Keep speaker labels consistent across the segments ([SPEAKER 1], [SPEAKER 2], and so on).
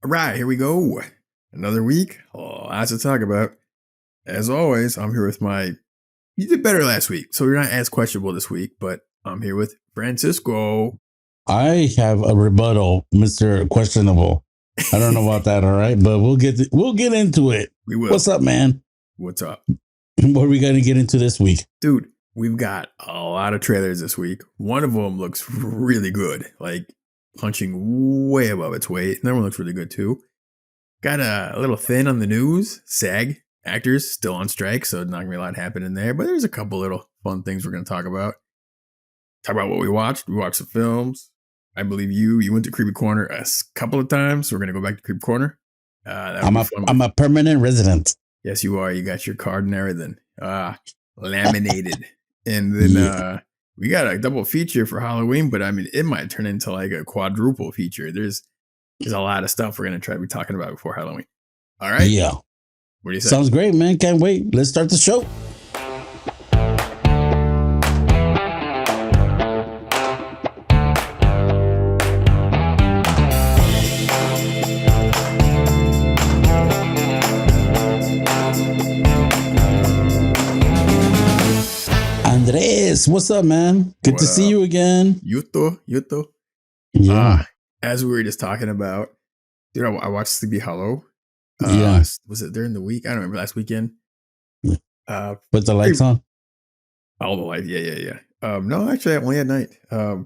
[SPEAKER 1] All right, here we go. Another week. Lots to talk about. As always, I'm here with my. You did better last week, so you're not as questionable this week, but I'm here with Francisco.
[SPEAKER 2] I have a rebuttal, Mr. Questionable. I don't know about that, all right, but we'll get into it.
[SPEAKER 1] We will.
[SPEAKER 2] What's up, man?
[SPEAKER 1] What's up?
[SPEAKER 2] What are we going to get into this week?
[SPEAKER 1] Dude, we've got a lot of trailers this week. One of them looks really good, like punching way above its weight. Another one looks really good too. Got a little thin on the news. SAG actors still on strike, so not gonna be a lot happening there. But there's a couple little fun things we're gonna talk about. Talk about what we watched. We watched some films. I believe you went to Creepy Corner a couple of times, so we're gonna go back to Creepy Corner.
[SPEAKER 2] I'm a permanent resident.
[SPEAKER 1] Yes, you are. You got your card and everything. Laminated. And then we got a double feature for Halloween, but I mean, it might turn into like a quadruple feature. There's a lot of stuff we're going to try to be talking about before Halloween. All right?
[SPEAKER 2] Yeah.
[SPEAKER 1] What do you say?
[SPEAKER 2] Sounds great, man. Can't wait. Let's start the show. Andres, what's up, man? Good to see you again.
[SPEAKER 1] Yuto.
[SPEAKER 2] Yeah.
[SPEAKER 1] As we were just talking about, dude, I watched Sleepy Hollow.
[SPEAKER 2] Yeah.
[SPEAKER 1] Was it during the week? I don't remember. Last weekend.
[SPEAKER 2] With the lights on?
[SPEAKER 1] All the lights. Yeah. No, actually, only at night. That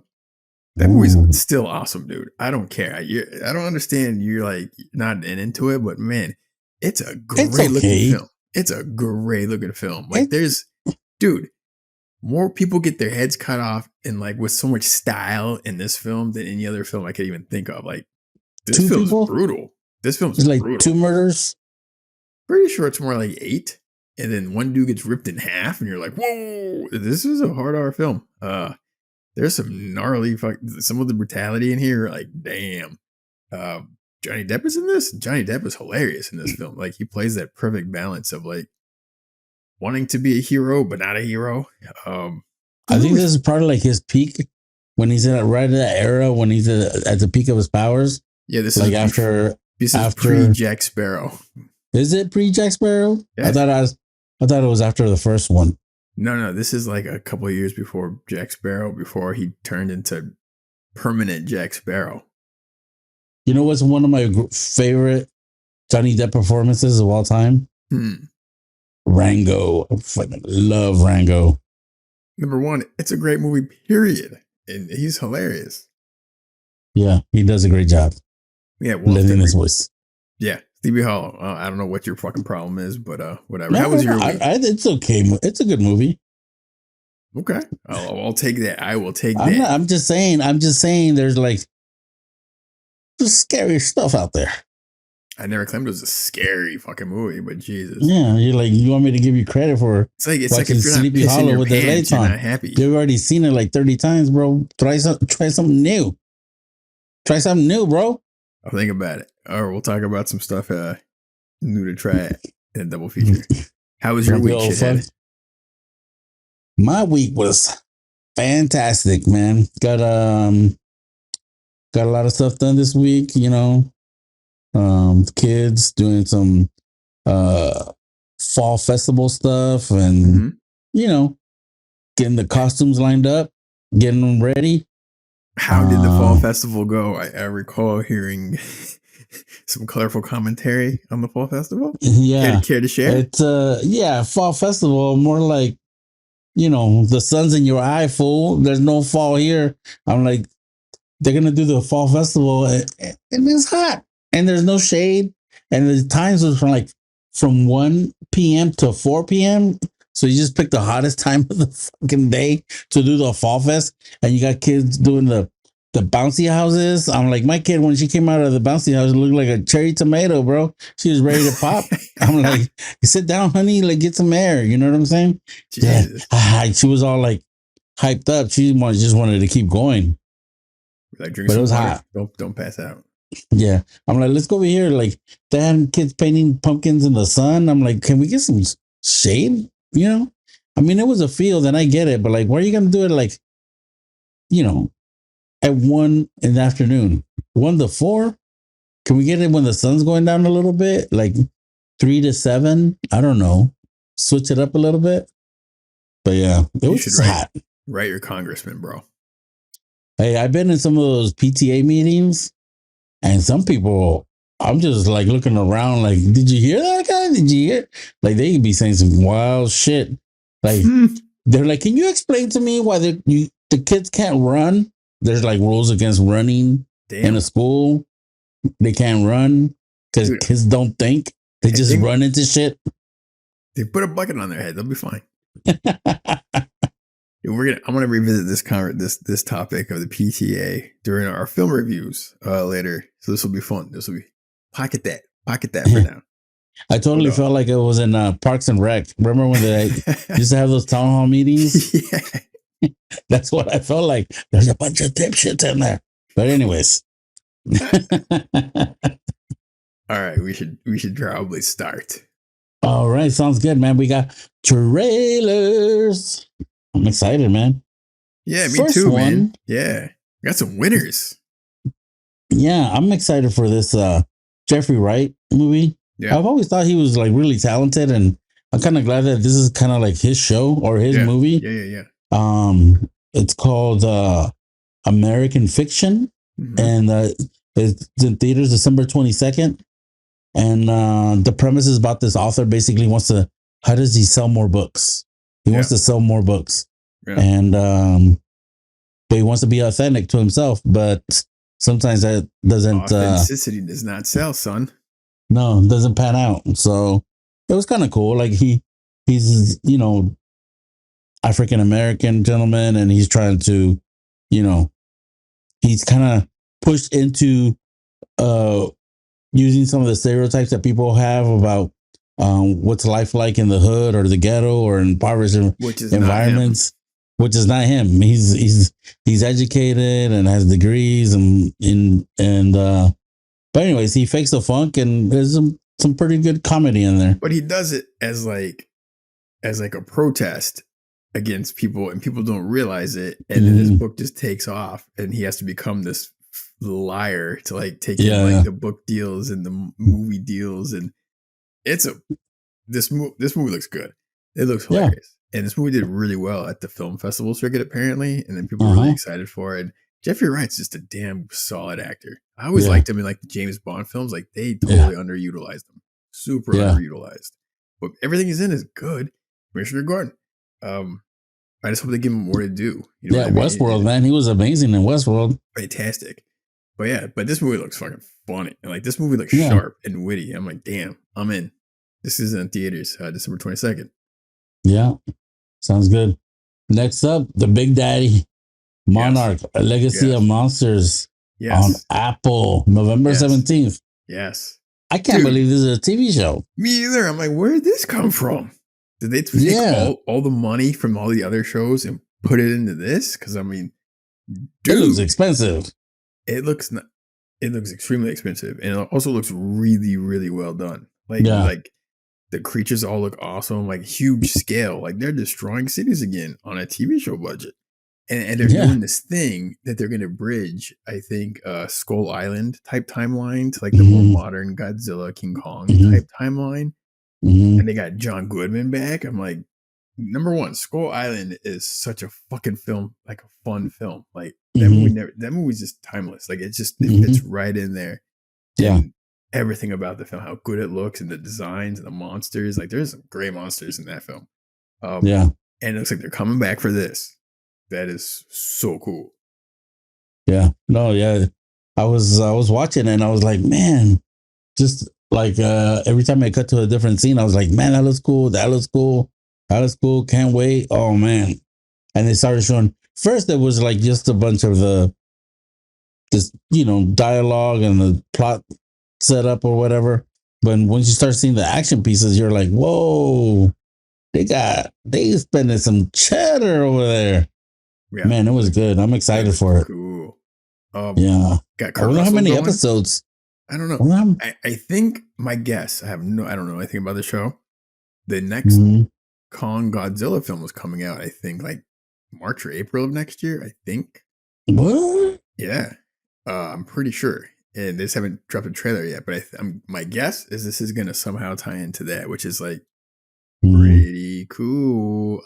[SPEAKER 1] movie's still awesome, dude. I don't care. I don't understand. You're like not into it, but man, it's a great looking film. It's a great looking film. Like dude. More people get their heads cut off and like with so much style in this film than any other film I could even think of. Like this film's brutal. This film's
[SPEAKER 2] like
[SPEAKER 1] brutal.
[SPEAKER 2] 2 murders.
[SPEAKER 1] Pretty sure it's more like 8. And then one dude gets ripped in half and you're like, whoa, this is a hard R film. There's some gnarly some of the brutality in here. Like, damn. Johnny Depp is in this. Johnny Depp is hilarious in this film. Like he plays that perfect balance of like wanting to be a hero, but not a hero.
[SPEAKER 2] I think this is part of like his peak when he's in right at that era when he's at the peak of his powers.
[SPEAKER 1] Yeah, this
[SPEAKER 2] like
[SPEAKER 1] is after pre Jack Sparrow.
[SPEAKER 2] Is it pre Jack Sparrow?
[SPEAKER 1] Yeah.
[SPEAKER 2] I thought it was after the first one.
[SPEAKER 1] No, this is like a couple of years before Jack Sparrow, before he turned into permanent Jack Sparrow.
[SPEAKER 2] You know what's one of my favorite Johnny Depp performances of all time? Rango. I fucking love Rango.
[SPEAKER 1] Number one, it's a great movie, period. And he's hilarious.
[SPEAKER 2] Yeah, he does a great job.
[SPEAKER 1] Yeah,
[SPEAKER 2] letting his voice.
[SPEAKER 1] Yeah, Sleepy Hollow. I don't know what your fucking problem is, but whatever.
[SPEAKER 2] No,
[SPEAKER 1] How was your week?
[SPEAKER 2] It's okay. It's a good movie.
[SPEAKER 1] Okay, I'll take that. I will take that.
[SPEAKER 2] I'm just saying. There's like scary stuff out there.
[SPEAKER 1] I never claimed it was a scary fucking movie, but Jesus.
[SPEAKER 2] Yeah, you want me to give you credit for
[SPEAKER 1] it's like if you're
[SPEAKER 2] Sleepy Hollow with the lights on.
[SPEAKER 1] Not happy.
[SPEAKER 2] You've already seen it like 30 times, bro. Try something new. Try something new, bro.
[SPEAKER 1] I'll think about it. Or we'll talk about some stuff new to try in a double feature. How was your week, shithead?
[SPEAKER 2] My week was fantastic, man. Got a lot of stuff done this week, you know. Kids doing some fall festival stuff and you know, getting the costumes lined up, getting them ready.
[SPEAKER 1] How did the fall festival go? I recall hearing some colorful commentary on the fall festival.
[SPEAKER 2] Yeah,
[SPEAKER 1] care to share?
[SPEAKER 2] It's fall festival, more like, you know, the sun's in your eye, fool. There's no fall here. I'm like, they're gonna do the fall festival and it's hot. And there's no shade. And the times was from 1 p.m. to 4 p.m. So you just pick the hottest time of the fucking day to do the fall fest. And you got kids doing the bouncy houses. I'm like, my kid, when she came out of the bouncy house, it looked like a cherry tomato, bro. She was ready to pop. I'm like, sit down, honey, like get some air. You know what I'm saying?
[SPEAKER 1] Jesus.
[SPEAKER 2] Yeah. She was all like hyped up. She just wanted to keep going.
[SPEAKER 1] Like, but it was hot. Don't pass out.
[SPEAKER 2] Yeah, I'm like, let's go over here. Like, they had kids painting pumpkins in the sun. I'm like, can we get some shade? You know, I mean, it was a field, and I get it, but like, why are you gonna do it? Like, you know, at 1 in the afternoon, 1 to 4. Can we get it when the sun's going down a little bit, like 3 to 7? I don't know. Switch it up a little bit. But yeah, it
[SPEAKER 1] You
[SPEAKER 2] was
[SPEAKER 1] should
[SPEAKER 2] just hot.
[SPEAKER 1] write your congressman, bro.
[SPEAKER 2] Hey, I've been in some of those PTA meetings, and some people, I'm just like looking around, like, did you hear that guy? Did you hear? Like, they could be saying some wild shit. Like, they're like, can you explain to me why the kids can't run? There's like rules against running in a school. They can't run because kids don't think. They just run into shit.
[SPEAKER 1] They put a bucket on their head. They'll be fine. I'm gonna revisit this topic of the PTA during our film reviews later. So this will be fun. This will be pocket that for now.
[SPEAKER 2] I totally felt like it was in Parks and Rec. Remember when they used to have those town hall meetings? Yeah. That's what I felt like. There's a bunch of dipshits in there. But anyways.
[SPEAKER 1] All right, we should probably start.
[SPEAKER 2] All right, sounds good, man. We got trailers. I'm excited, man.
[SPEAKER 1] Yeah, me too, man. Yeah, we got some winners.
[SPEAKER 2] Yeah, I'm excited for this Jeffrey Wright movie. Yeah. I've always thought he was like really talented, and I'm kind of glad that this is kind of like his show or his movie.
[SPEAKER 1] Yeah.
[SPEAKER 2] It's called American Fiction, and it's in theaters December 22nd. And the premise is about this author basically how does he sell more books? He wants to sell more books. Yeah. And but he wants to be authentic to himself, but sometimes that doesn't
[SPEAKER 1] authenticity does not sell, son.
[SPEAKER 2] No, it doesn't pan out. So it was kind of cool. Like he's African American gentleman, and he's trying to, he's kind of pushed into using some of the stereotypes that people have about what's life like in the hood or the ghetto or in impoverished environments, which is not him. He's educated and has degrees but anyways, he fakes the funk, and there's some pretty good comedy in there.
[SPEAKER 1] But he does it as like a protest against people, and people don't realize it. And then his book just takes off, and he has to become this liar to like take in like the book deals and the movie deals, and this movie looks good. It looks hilarious, and this movie did really well at the film festival circuit apparently, and then people were really excited for it. And Jeffrey Wright's just a damn solid actor. I always liked him in like the James Bond films. Like they totally underutilized him, super underutilized. But everything he's in is good. Commissioner Gordon. I just hope they give him more to do.
[SPEAKER 2] You know Westworld, man, he was amazing in Westworld.
[SPEAKER 1] Fantastic. But this movie looks fucking funny. And like this movie looks sharp and witty. I'm like, damn, I'm in. This is in theaters December 22nd.
[SPEAKER 2] Yeah, sounds good. Next up, The Big Daddy, Monarch, A Legacy of Monsters on Apple, November 17th.
[SPEAKER 1] Yes.
[SPEAKER 2] I can't believe this is a TV show.
[SPEAKER 1] Me either. I'm like, where did this come from? Did they take all the money from all the other shows and put it into this? Because I mean,
[SPEAKER 2] dude, it looks expensive.
[SPEAKER 1] It looks extremely expensive, and it also looks really, really well done. Like the creatures all look awesome, like huge scale. Like they're destroying cities again on a TV show budget. And they're doing this thing that they're going to bridge, I think, Skull Island type timeline to like the more modern Godzilla, King Kong type timeline. And they got John Goodman back. I'm like, number one, Skull Island is such a fucking film, like a fun film. Like that movie's just timeless. Like it fits right in there.
[SPEAKER 2] Yeah.
[SPEAKER 1] And everything about the film, how good it looks, and the designs and the monsters. Like there's some great monsters in that film. And it looks like they're coming back for this. That is so cool.
[SPEAKER 2] Yeah. No, yeah. I was watching it and I was like, man, just like every time I cut to a different scene, I was like, man, that looks cool. That looks cool. That looks cool. Can't wait. Oh man. And they started showing first it was like just a bunch of this dialogue and the plot setup or whatever. But once you start seeing the action pieces, you're like, whoa, they spending some cheddar over there. Yeah. Man, it was good. I'm excited for it.
[SPEAKER 1] Cool.
[SPEAKER 2] Got Kurt I wonder how many episodes.
[SPEAKER 1] I don't know. I think my guess. I don't know anything about the show. The next Kong Godzilla film was coming out. I think like March or April of next year. I think.
[SPEAKER 2] What?
[SPEAKER 1] Yeah, I'm pretty sure. and they just haven't dropped a trailer yet. But my guess is this is gonna somehow tie into that, which is like
[SPEAKER 2] Mm,
[SPEAKER 1] pretty cool.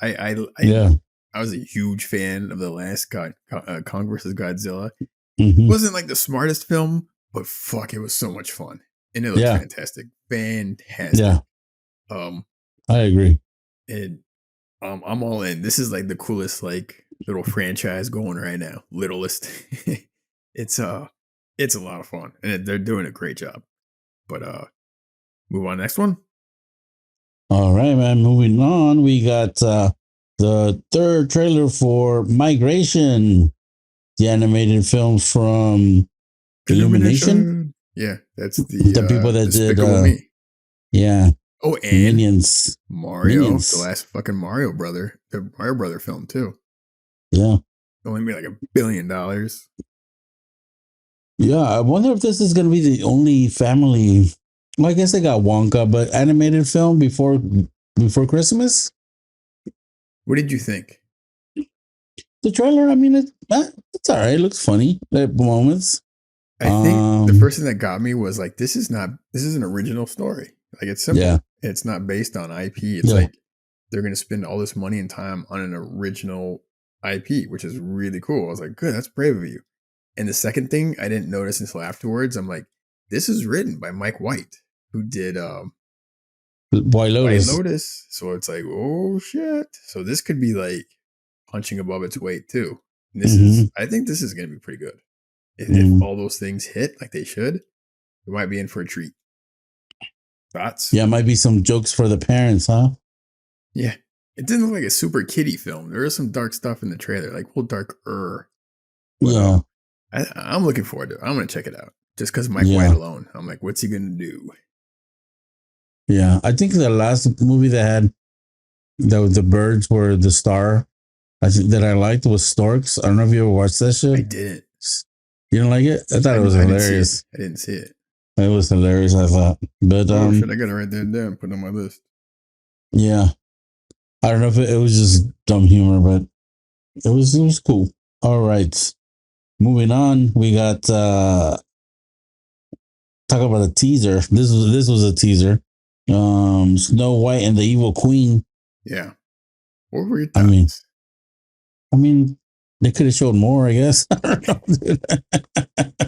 [SPEAKER 2] yeah.
[SPEAKER 1] I was a huge fan of the last Kong versus Godzilla.
[SPEAKER 2] Hmm.
[SPEAKER 1] Wasn't like the smartest film, but fuck, it was so much fun, and it looked
[SPEAKER 2] Yeah.
[SPEAKER 1] fantastic, fantastic.
[SPEAKER 2] Yeah.
[SPEAKER 1] Um,
[SPEAKER 2] I agree.
[SPEAKER 1] and I'm all in. This is like the coolest like little franchise going right now. Littlest. it's it's a lot of fun, and they're doing a great job. But move on next one.
[SPEAKER 2] All right, man. Moving on, we got the third trailer for Migration, the animated film from Illumination,
[SPEAKER 1] Illumination. Yeah, that's
[SPEAKER 2] the people
[SPEAKER 1] the
[SPEAKER 2] that did,
[SPEAKER 1] Despicable Me.
[SPEAKER 2] yeah,
[SPEAKER 1] Oh, and
[SPEAKER 2] Minions.
[SPEAKER 1] Mario, the
[SPEAKER 2] Minions.
[SPEAKER 1] last fucking Mario brother, the Mario brother film too.
[SPEAKER 2] Yeah.
[SPEAKER 1] It only made like $1 billion.
[SPEAKER 2] Yeah. I wonder if this is going to be the only family. Well, I guess they got Wonka, but animated film before Christmas.
[SPEAKER 1] What did you think?
[SPEAKER 2] The trailer, I mean, it's all right. It looks funny at moments.
[SPEAKER 1] I think the first thing that got me was like, this is an original story. Like it's
[SPEAKER 2] Yeah.
[SPEAKER 1] simple. It's not based on IP. It's
[SPEAKER 2] Yeah.
[SPEAKER 1] like they're going to spend all this money and time on an original IP, which is really cool. I was like, good, that's brave of you. And the second thing I didn't notice until afterwards, I'm like, this is written by Mike White, who did
[SPEAKER 2] White
[SPEAKER 1] White
[SPEAKER 2] Lotus.
[SPEAKER 1] Lotus. So it's like, oh shit. So this could be like punching above its weight too. And
[SPEAKER 2] Hmm.
[SPEAKER 1] I think this is going to be pretty good. If
[SPEAKER 2] Hmm.
[SPEAKER 1] all those things hit like they should, we might be in for a treat. Thoughts?
[SPEAKER 2] Yeah, might be some jokes for the parents, huh?
[SPEAKER 1] Yeah. It didn't look like a super kiddie film. There is some dark stuff in the trailer, like well darker. But
[SPEAKER 2] Yeah.
[SPEAKER 1] I'm looking forward to it. I'm gonna check it out. Just because Mike White
[SPEAKER 2] Yeah.
[SPEAKER 1] alone. I'm like, what's he gonna do?
[SPEAKER 2] Yeah. I think the last movie they had, the birds were the star. I think that I liked was Storks. I don't know if you ever watched that
[SPEAKER 1] I
[SPEAKER 2] shit.
[SPEAKER 1] didn't.
[SPEAKER 2] You don't like it? I thought it was
[SPEAKER 1] I didn't see it.
[SPEAKER 2] hilarious.
[SPEAKER 1] I didn't see it.
[SPEAKER 2] It was hilarious, I thought. But
[SPEAKER 1] Oh shit, I gotta write that down, put it on my list.
[SPEAKER 2] yeah. I don't know if it was just dumb humor, but it was cool. All right. Moving on, we got talk about a teaser. This was a teaser. Snow White and the Evil Queen.
[SPEAKER 1] Yeah. What were your
[SPEAKER 2] I mean,
[SPEAKER 1] thoughts?
[SPEAKER 2] I mean, they could have showed more, I guess. I don't know, dude.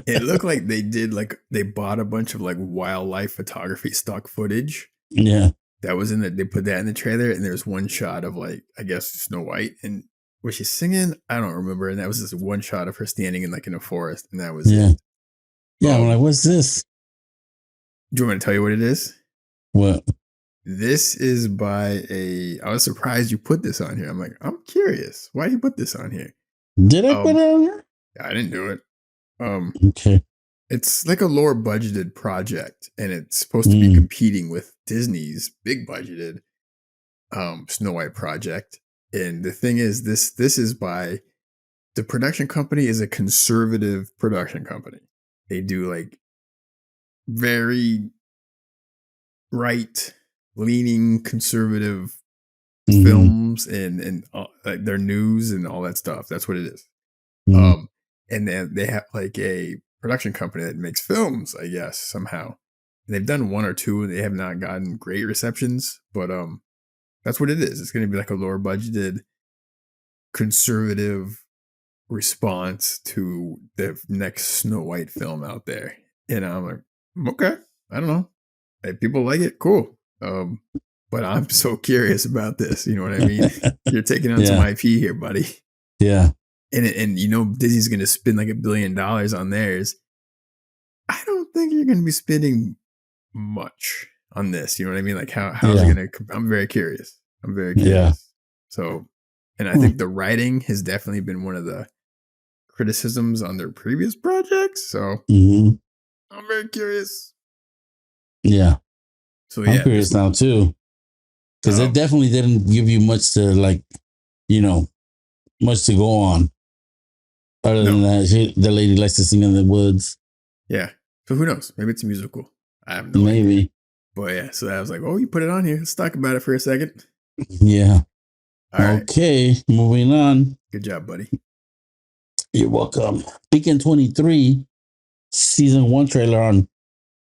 [SPEAKER 1] It looked like they bought a bunch of like wildlife photography stock footage.
[SPEAKER 2] Yeah.
[SPEAKER 1] That was they put that in the trailer, and there's one shot of like, I guess Snow White, and was she singing? I don't remember. And that was just one shot of her standing in a forest, and that was
[SPEAKER 2] Yeah.
[SPEAKER 1] it.
[SPEAKER 2] Yeah. I'm like, what's this?
[SPEAKER 1] Do you want me to tell you what it is?
[SPEAKER 2] What?
[SPEAKER 1] This is by I was surprised you put this on here. I'm like, I'm curious. Why do you put this on here?
[SPEAKER 2] Did I put
[SPEAKER 1] Um,
[SPEAKER 2] it on here?
[SPEAKER 1] I didn't do it.
[SPEAKER 2] Okay.
[SPEAKER 1] It's like a lower budgeted project, and it's supposed to be
[SPEAKER 2] Mm.
[SPEAKER 1] competing with Disney's big budgeted Snow White project. And the thing is, this is by the production company is a conservative production company. They do like very right leaning conservative
[SPEAKER 2] Mm-hmm.
[SPEAKER 1] films and like their news and all that stuff. That's what it is.
[SPEAKER 2] Mm-hmm.
[SPEAKER 1] And then they have like a production company that makes films, I guess, somehow. And they've done one or two and they have not gotten great receptions, but that's what it is. It's going to be like a lower budgeted conservative response to the next Snow White film out there. And I'm like, okay, I don't know. If people like it, cool. But I'm so curious about this. You know what I mean? You're taking on some
[SPEAKER 2] Yeah.
[SPEAKER 1] IP here, buddy.
[SPEAKER 2] Yeah.
[SPEAKER 1] And you know Disney's going to spend like $1 billion on theirs. I don't think you're going to be spending much on this. You know what I mean? Like how's
[SPEAKER 2] Yeah.
[SPEAKER 1] it going to? I'm very curious. I'm very
[SPEAKER 2] Yeah.
[SPEAKER 1] curious. So, and I think the writing has definitely been one of the criticisms on their previous projects. So
[SPEAKER 2] Mm-hmm.
[SPEAKER 1] I'm very curious.
[SPEAKER 2] Yeah.
[SPEAKER 1] So
[SPEAKER 2] I'm
[SPEAKER 1] yeah,
[SPEAKER 2] curious now too. Because it definitely didn't give you much to like, much to go on. Other than that, the lady likes to sing in the woods.
[SPEAKER 1] Yeah. So who knows? Maybe it's a musical. I have no idea.
[SPEAKER 2] Maybe.
[SPEAKER 1] But yeah, so I was like, oh, you put it on here. Let's talk about it for a second.
[SPEAKER 2] Yeah.
[SPEAKER 1] All right.
[SPEAKER 2] Okay. Moving on.
[SPEAKER 1] Good job, buddy.
[SPEAKER 2] You're welcome. Beacon 23. season 1 trailer on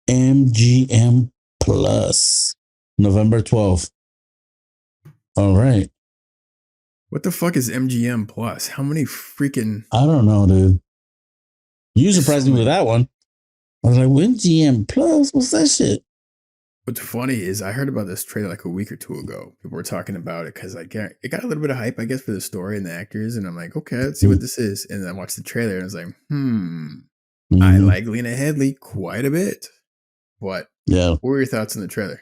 [SPEAKER 2] MGM Plus, November 12th. All right.
[SPEAKER 1] What the fuck is MGM Plus? How many freaking?
[SPEAKER 2] I don't know, dude. You
[SPEAKER 1] There's so
[SPEAKER 2] surprised me with
[SPEAKER 1] many.
[SPEAKER 2] that one. I was like, MGM Plus? What's that shit?
[SPEAKER 1] What's funny is I heard about this trailer like a week or two ago. People were talking about it because it got a little bit of hype, I guess, for the story and the actors. And I'm like, okay, let's see what this is. And then I watched the trailer and I was like, I
[SPEAKER 2] Mm-hmm.
[SPEAKER 1] like Lena Headey quite a bit. What?
[SPEAKER 2] Yeah.
[SPEAKER 1] What were your thoughts on the trailer?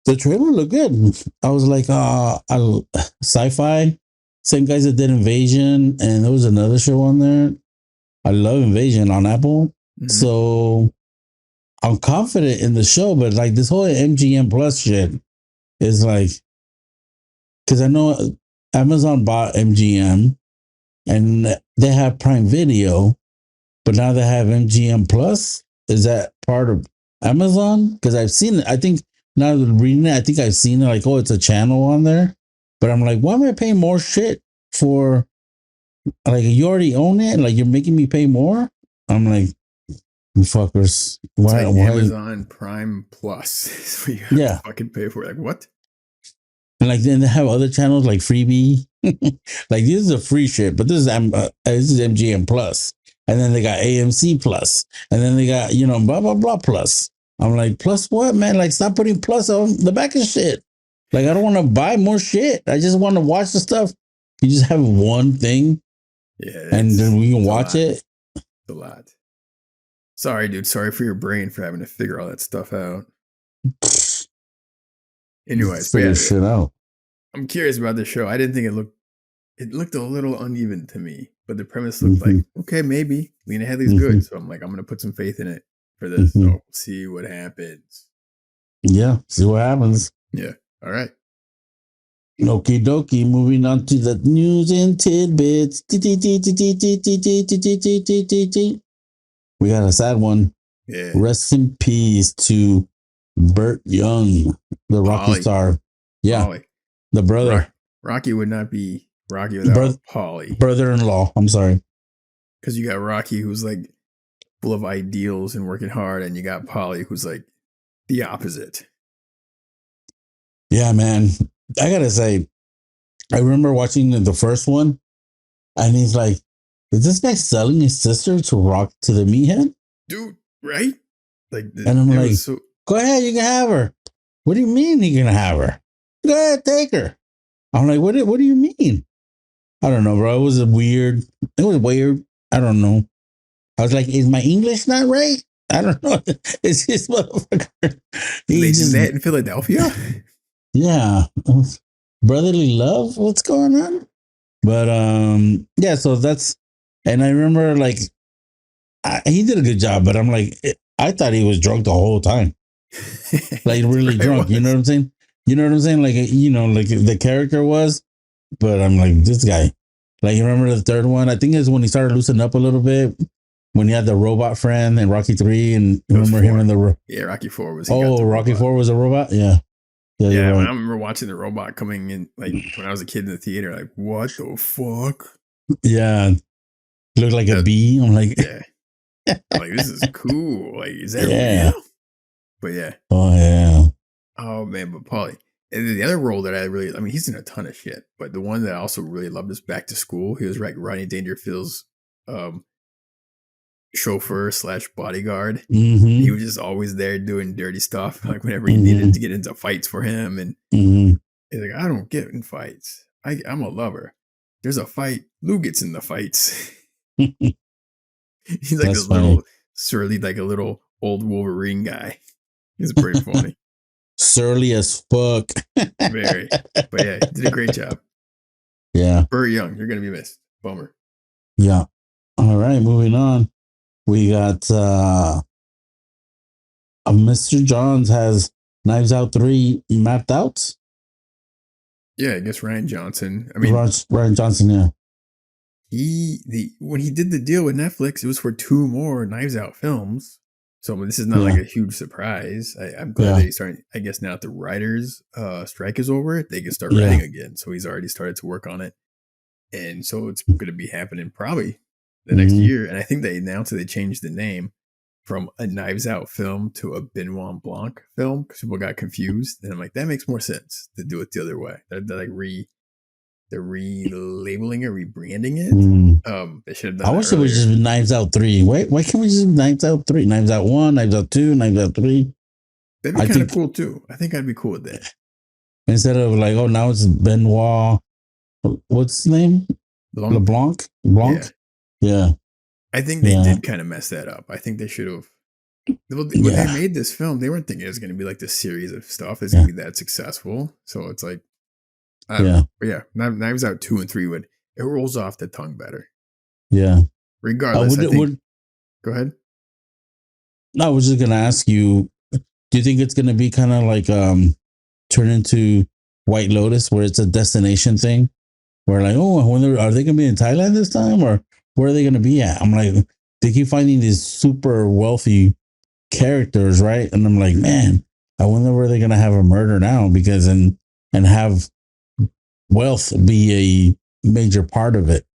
[SPEAKER 2] The trailer looked good. I was like, sci-fi. Same guys that did Invasion, and there was another show on there. I love Invasion on Apple.
[SPEAKER 1] Mm-hmm.
[SPEAKER 2] So I'm confident in the show, but like this whole MGM Plus shit is like, because I know Amazon bought MGM and they have Prime Video, but now they have MGM Plus. Is that part of Amazon? Because I've seen it. I think now that I'm reading it, I think I've seen it like, oh, it's a channel on there. But I'm like, why am I paying more shit for, like, you already own it? Like, you're making me pay more? I'm like, you fuckers.
[SPEAKER 1] It's
[SPEAKER 2] Why?
[SPEAKER 1] like
[SPEAKER 2] Why?
[SPEAKER 1] Amazon Prime Plus. So you have to
[SPEAKER 2] Yeah.
[SPEAKER 1] fucking pay for it. Like, what?
[SPEAKER 2] And like, then they have other channels like Freebie. Like, this is a free shit, but this is MGM Plus. And then they got AMC Plus. And then they got, blah, blah, blah Plus. I'm like, plus what, man? Like, stop putting plus on the back of shit. Like, I don't want to buy more shit. I just want to watch the stuff. You just have one thing.
[SPEAKER 1] Yeah.
[SPEAKER 2] And then we can watch it.
[SPEAKER 1] It's a lot. Sorry, dude. Sorry for your brain for having to figure all that stuff out. Anyways,
[SPEAKER 2] figure shit out.
[SPEAKER 1] I'm curious about this show. I didn't think it looked a little uneven to me, but the premise looked like, okay, maybe Lena Headey's good. So I'm like, I'm going to put some faith in it for this. So we'll see what happens.
[SPEAKER 2] Yeah, see what happens.
[SPEAKER 1] Yeah. All right.
[SPEAKER 2] Okie dokie. Moving on to the news and tidbits. We got a sad one.
[SPEAKER 1] Yeah.
[SPEAKER 2] Rest in peace to Burt Young, the Rocky star. Yeah.
[SPEAKER 1] Paulie.
[SPEAKER 2] The brother.
[SPEAKER 1] Rocky would not be Rocky without Paulie.
[SPEAKER 2] Brother-in-law. I'm sorry.
[SPEAKER 1] Because you got Rocky, who's like full of ideals and working hard, and you got Paulie, who's like the opposite.
[SPEAKER 2] Yeah, man. I gotta say, I remember watching the first one, and he's like, "Is this guy selling his sister to the meathead?"
[SPEAKER 1] Dude, right? Like,
[SPEAKER 2] and I'm like, "Go ahead, you can have her." What do you mean you can have her? Go ahead, take her. I'm like, what do you mean? I don't know, bro. It was weird. I don't know. I was like, is my English not right? I don't know. It's this motherfucker.
[SPEAKER 1] They do that in Philadelphia?
[SPEAKER 2] Yeah. Brotherly love? What's going on? But yeah, so that's, and I remember like he did a good job, but I'm like, I thought he was drunk the whole time. Like really drunk. You know what I'm saying? You know what I'm saying? Like, like the character was, but I'm like, this guy. Like, you remember the third one? I think it's when he started loosening up a little bit. When he had the robot friend in Rocky 3, and remember him in the
[SPEAKER 1] Rocky 4 was.
[SPEAKER 2] Rocky 4 was a robot. Yeah,
[SPEAKER 1] yeah. Right. I remember watching the robot coming in, like when I was a kid in the theater. Like, what the fuck?
[SPEAKER 2] Yeah, looked like a bee. I'm like,
[SPEAKER 1] yeah. I'm like, this is cool. Like, is that real? But yeah.
[SPEAKER 2] Oh yeah.
[SPEAKER 1] Oh man, but Paulie. And then the other role that I mean, he's in a ton of shit, but the one that I also really loved is Back to School. He was like Rodney Dangerfield's chauffeur / bodyguard. He was just always there doing dirty stuff, like whenever he needed to get into fights for him. And he's like, I don't get in fights. I'm a lover. There's a fight. Lou gets in the fights. He's like this little surly, like a little old Wolverine guy. He's pretty funny.
[SPEAKER 2] Surly as fuck.
[SPEAKER 1] Very. But yeah, he did a great job.
[SPEAKER 2] Yeah.
[SPEAKER 1] Burt Young, you're going to be missed. Bummer.
[SPEAKER 2] Yeah. All right, moving on. We got Mr. Johns has Knives Out 3 mapped out.
[SPEAKER 1] Yeah, I guess Rian Johnson. I mean,
[SPEAKER 2] Rian Johnson, yeah.
[SPEAKER 1] When he did the deal with Netflix, it was for 2 more Knives Out films. So this is not like a huge surprise. I'm glad that he's starting. I guess now that the writers' strike is over, they can start writing again. So he's already started to work on it, and so it's going to be happening probably the next year, and I think they announced that they changed the name from a Knives Out film to a Benoit Blanc film because people got confused. And I'm like, that makes more sense to do it the other way. They're like they're relabeling it, rebranding it. They should have done
[SPEAKER 2] I
[SPEAKER 1] that
[SPEAKER 2] wish it was
[SPEAKER 1] earlier.
[SPEAKER 2] just Knives Out 3. Why can't we just Knives Out 3? Knives Out 1, Knives Out 2, Knives Out 3.
[SPEAKER 1] That'd be
[SPEAKER 2] I
[SPEAKER 1] kind of
[SPEAKER 2] think
[SPEAKER 1] cool too. I think I'd be cool with that.
[SPEAKER 2] instead of like, oh, now it's Benoit, what's his name?
[SPEAKER 1] Blanc?
[SPEAKER 2] LeBlanc?
[SPEAKER 1] Yeah.
[SPEAKER 2] Blanc? Yeah.
[SPEAKER 1] I think they did kind of mess that up. I think they should have. When they made this film, they weren't thinking it was going to be like this series of stuff. It's going to be that successful. So it's like, I don't know. But yeah, Knives Out 2 and 3 it rolls off the tongue better.
[SPEAKER 2] Yeah.
[SPEAKER 1] Regardless, I think. Go ahead.
[SPEAKER 2] No, I was just going to ask you, do you think it's going to be kind of like turn into White Lotus where it's a destination thing? Where like, oh, I wonder, are they going to be in Thailand this time or where are they going to be at? I'm like, they keep finding these super wealthy characters, right? And I'm like, man, I wonder where they're going to have a murder now because and have wealth be a major part of it.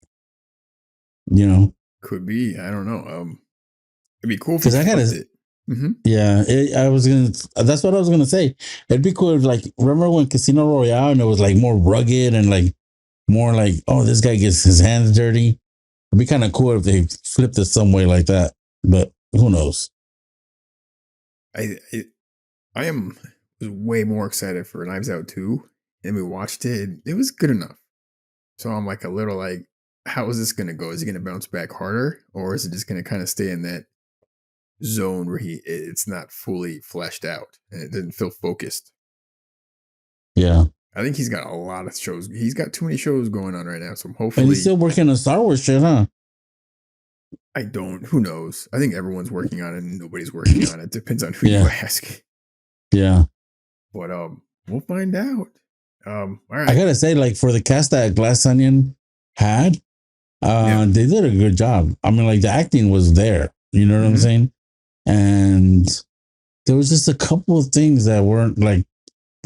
[SPEAKER 2] You know?
[SPEAKER 1] Could be. I don't know. It'd be cool if
[SPEAKER 2] because
[SPEAKER 1] you
[SPEAKER 2] I gotta.
[SPEAKER 1] flipped it. Mm-hmm.
[SPEAKER 2] Yeah, I was gonna. That's what I was gonna say. It'd be cool if, like, remember when Casino Royale and it was like more rugged and like more like, oh, this guy gets his hands dirty. It'd be kind of cool if they flipped it some way like that. But who knows?
[SPEAKER 1] I am way more excited for Knives Out 2. And we watched it. It was good enough. So I'm like a little like, how is this going to go? Is he going to bounce back harder? Or is it just going to kind of stay in that zone where it's not fully fleshed out and it doesn't feel focused?
[SPEAKER 2] Yeah.
[SPEAKER 1] I think he's got a lot of shows. He's got too many shows going on right now. So hopefully.
[SPEAKER 2] And he's still working on Star Wars shit, huh?
[SPEAKER 1] Who knows? I think everyone's working on it and nobody's working on it. Depends on who you ask.
[SPEAKER 2] Yeah.
[SPEAKER 1] But we'll find out. All right.
[SPEAKER 2] I gotta say, like, for the cast that Glass Onion had, they did a good job. I mean, like, the acting was there. You know what I'm saying? And there was just a couple of things that weren't like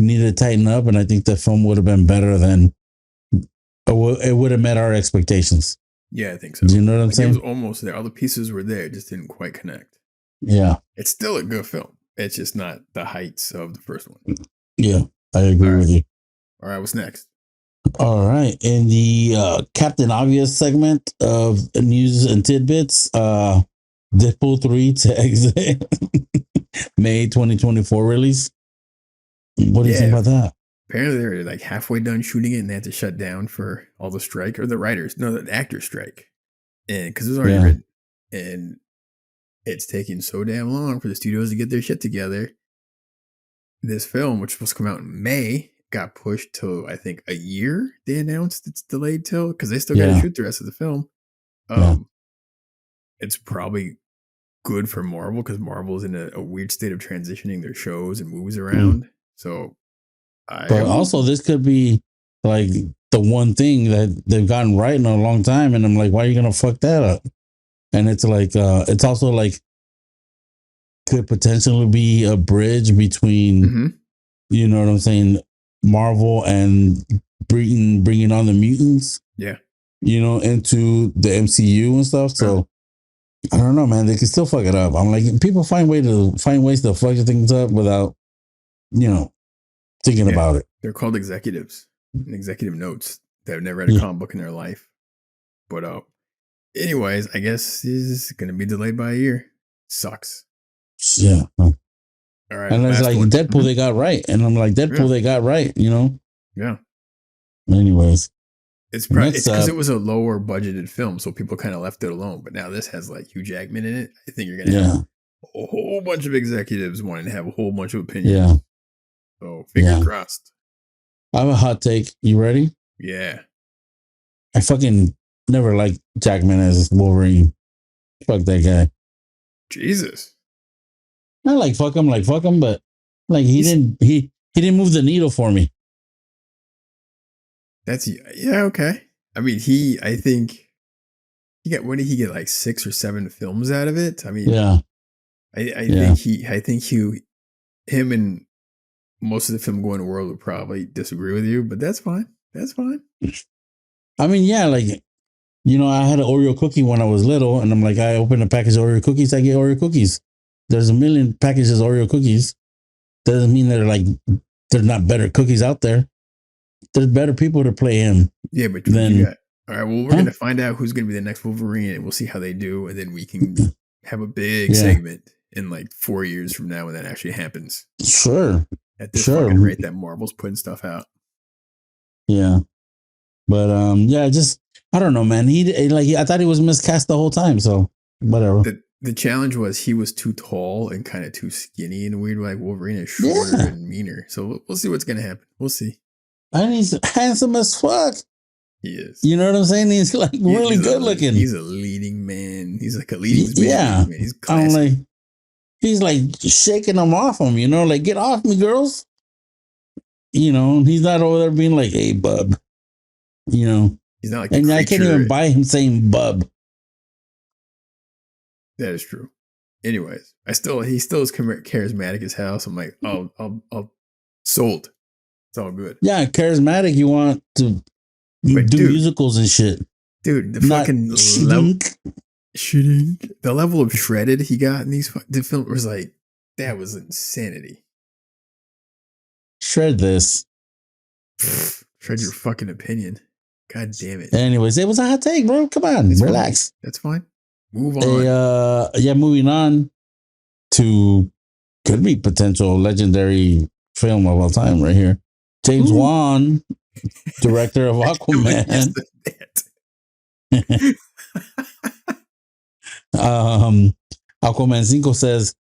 [SPEAKER 2] needed to tighten up, and I think the film would have been better than it would have met our expectations.
[SPEAKER 1] Yeah, I think so.
[SPEAKER 2] Do you know what I'm saying?
[SPEAKER 1] It was almost there. All the pieces were there, just didn't quite connect.
[SPEAKER 2] Yeah.
[SPEAKER 1] It's still a good film. It's just not the heights of the first one.
[SPEAKER 2] Yeah, I agree with you.
[SPEAKER 1] All right, what's next?
[SPEAKER 2] All right. In the Captain Obvious segment of news and tidbits, Deadpool 3 to exit May 2024 release. What do you think about that?
[SPEAKER 1] Apparently they're like halfway done shooting it and they had to shut down for all the strike, or the actor strike. And because it was already written. And it's taking so damn long for the studios to get their shit together. This film, which was supposed to come out in May, got pushed to, I think, a year. They announced it's delayed till, because they still got to shoot the rest of the film. It's probably good for Marvel because Marvel is in a weird state of transitioning their shows and movies around. So,
[SPEAKER 2] but also this could be like the one thing that they've gotten right in a long time, and I'm like, why are you gonna fuck that up? And it's like, it's also like could potentially be a bridge between, you know what I'm saying, Marvel and bringing on the mutants, you know, into the MCU and stuff. So I don't know, man. They can still fuck it up. I'm like, people find ways to fuck things up without, you know, thinking about it.
[SPEAKER 1] They're called executives and executive notes. They've never read a comic book in their life. But anyways, I guess this is going to be delayed by a year. Sucks.
[SPEAKER 2] Yeah.
[SPEAKER 1] All right.
[SPEAKER 2] And it's like one. Deadpool they got right. And I'm like, Deadpool they got right, you know?
[SPEAKER 1] Yeah.
[SPEAKER 2] Anyways.
[SPEAKER 1] It's because it was a lower budgeted film, so people kind of left it alone. But now this has like Hugh Jackman in it. I think you're going to have a whole bunch of executives wanting to have a whole bunch of opinions.
[SPEAKER 2] Yeah.
[SPEAKER 1] So fingers crossed.
[SPEAKER 2] I have a hot take. You ready?
[SPEAKER 1] Yeah.
[SPEAKER 2] I fucking never liked Jackman as Wolverine. Fuck that guy.
[SPEAKER 1] Jesus.
[SPEAKER 2] Not like fuck him, but like he didn't move the needle for me.
[SPEAKER 1] Okay. I mean, I think what did he get, like 6 or 7 films out of it? I mean, I think him and most of the film going world would probably disagree with you, but that's fine. That's fine.
[SPEAKER 2] I mean, yeah, like I had an Oreo cookie when I was little, and I'm like, I open a package of Oreo cookies, I get Oreo cookies. There's a million packages of Oreo cookies. Doesn't mean there's not better cookies out there. There's better people to play him
[SPEAKER 1] Yeah, but what you
[SPEAKER 2] than
[SPEAKER 1] got? All right, well, we're
[SPEAKER 2] huh?
[SPEAKER 1] gonna find out who's gonna be the next Wolverine, and we'll see how they do, and then we can have a big
[SPEAKER 2] Yeah,
[SPEAKER 1] segment in like 4 years from now when that actually happens.
[SPEAKER 2] sure,
[SPEAKER 1] At this
[SPEAKER 2] sure,
[SPEAKER 1] fucking rate that Marvel's putting stuff out.
[SPEAKER 2] yeah. But yeah, just I don't know, man. I thought he was miscast the whole time, so whatever.
[SPEAKER 1] The challenge was he was too tall and kind of too skinny in a weird way. Like Wolverine is shorter
[SPEAKER 2] Yeah,
[SPEAKER 1] and meaner. So we'll see what's gonna happen. We'll see.
[SPEAKER 2] and he's handsome as fuck.
[SPEAKER 1] He is.
[SPEAKER 2] You know what I'm saying? He's like really good looking.
[SPEAKER 1] He's a leading man. He's like a leading man.
[SPEAKER 2] Yeah,
[SPEAKER 1] Man. He's
[SPEAKER 2] I'm
[SPEAKER 1] classic.
[SPEAKER 2] like, he's like shaking them off him. Like get off me, girls. He's not over there being like, hey, bub.
[SPEAKER 1] He's not like
[SPEAKER 2] And I can't even buy him saying bub.
[SPEAKER 1] That is true. Anyways, he still is charismatic as hell. So I'm like, I'll sold. It's all good.
[SPEAKER 2] Yeah, charismatic. You want to do musicals and shit.
[SPEAKER 1] Dude, the fucking the level of shredded he got in the film was like, that was insanity.
[SPEAKER 2] Shred this.
[SPEAKER 1] Shred your fucking opinion. God damn it.
[SPEAKER 2] Anyways, it was a hot take, bro. Come on, relax.
[SPEAKER 1] That's fine. Move on.
[SPEAKER 2] Moving on to could be potential legendary film of all time right here. James Wan, director of Aquaman. Aquaman 5 says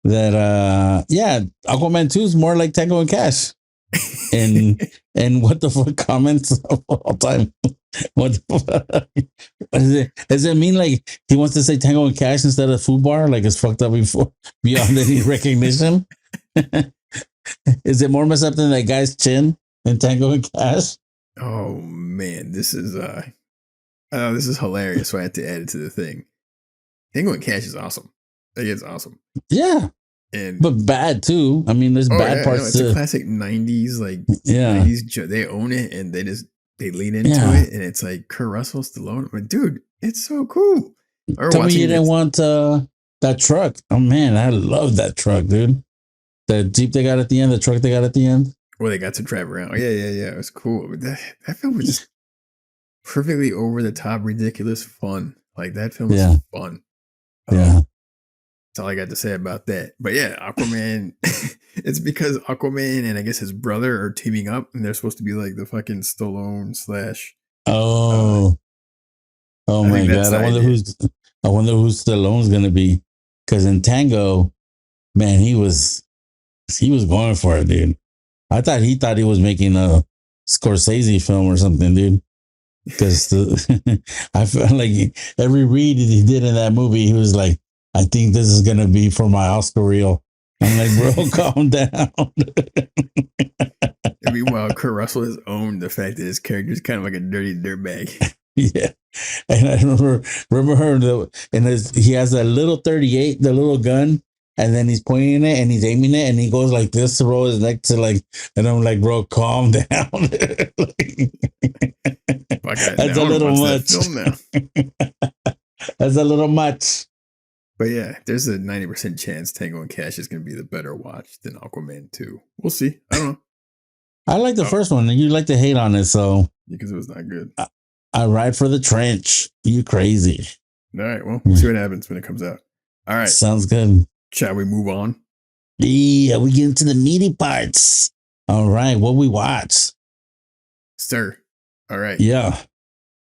[SPEAKER 2] that Aquaman 2 is more like Tango and Cash. And what the fuck comments of all time? What the fuck? Does it mean like he wants to say Tango and Cash instead of Food Bar? Like it's fucked up beyond any recognition? Is it more messed up than that guy's chin in Tango and Cash?
[SPEAKER 1] Oh man, this is hilarious. So I had to add it to the thing. Tango and Cash is awesome. Like, it's awesome.
[SPEAKER 2] Yeah. But bad too. I mean, there's bad parts.
[SPEAKER 1] It's a classic '90s, like 90s. They own it and they lean into it, and it's like Kurt Russell, Stallone. But dude, it's so cool.
[SPEAKER 2] Tell me you didn't want that truck. Oh man, I love that truck, dude. The Jeep they got at the end, the truck they got at the end.
[SPEAKER 1] Well, they got to drive around. Oh, yeah. It was cool. But that film was just perfectly over the top, ridiculous fun. Like that film was fun. That's all I got to say about that. But yeah, Aquaman, it's because Aquaman and I guess his brother are teaming up and they're supposed to be like the fucking Stallone /
[SPEAKER 2] oh my God. I wonder who Stallone's going to be. Because in Tango, man, he was going for it, dude. I thought he was making a Scorsese film or something, dude. Because I felt like every read he did in that movie, he was like, I think this is going to be for my Oscar reel. I'm like, bro, calm down.
[SPEAKER 1] Meanwhile, Kurt Russell has owned the fact that his character is kind of like a dirty dirtbag.
[SPEAKER 2] Yeah. And I remember her, he has that little 38, the little gun, and then he's pointing it and he's aiming it and he goes like this to roll his neck to like, and I'm like, bro, calm down. That's a little much. That's a little much.
[SPEAKER 1] But yeah, there's a 90% chance Tango and Cash is going to be the better watch than Aquaman 2. We'll see. I don't know.
[SPEAKER 2] I like the first one, and you like to hate on it, so
[SPEAKER 1] because it was not good.
[SPEAKER 2] I ride for the trench. You crazy?
[SPEAKER 1] All right. Well, we'll see what happens when it comes out. All right.
[SPEAKER 2] Sounds good.
[SPEAKER 1] Shall we move on?
[SPEAKER 2] Yeah, we get into the meaty parts. All right. What we watch,
[SPEAKER 1] sir? All right.
[SPEAKER 2] Yeah.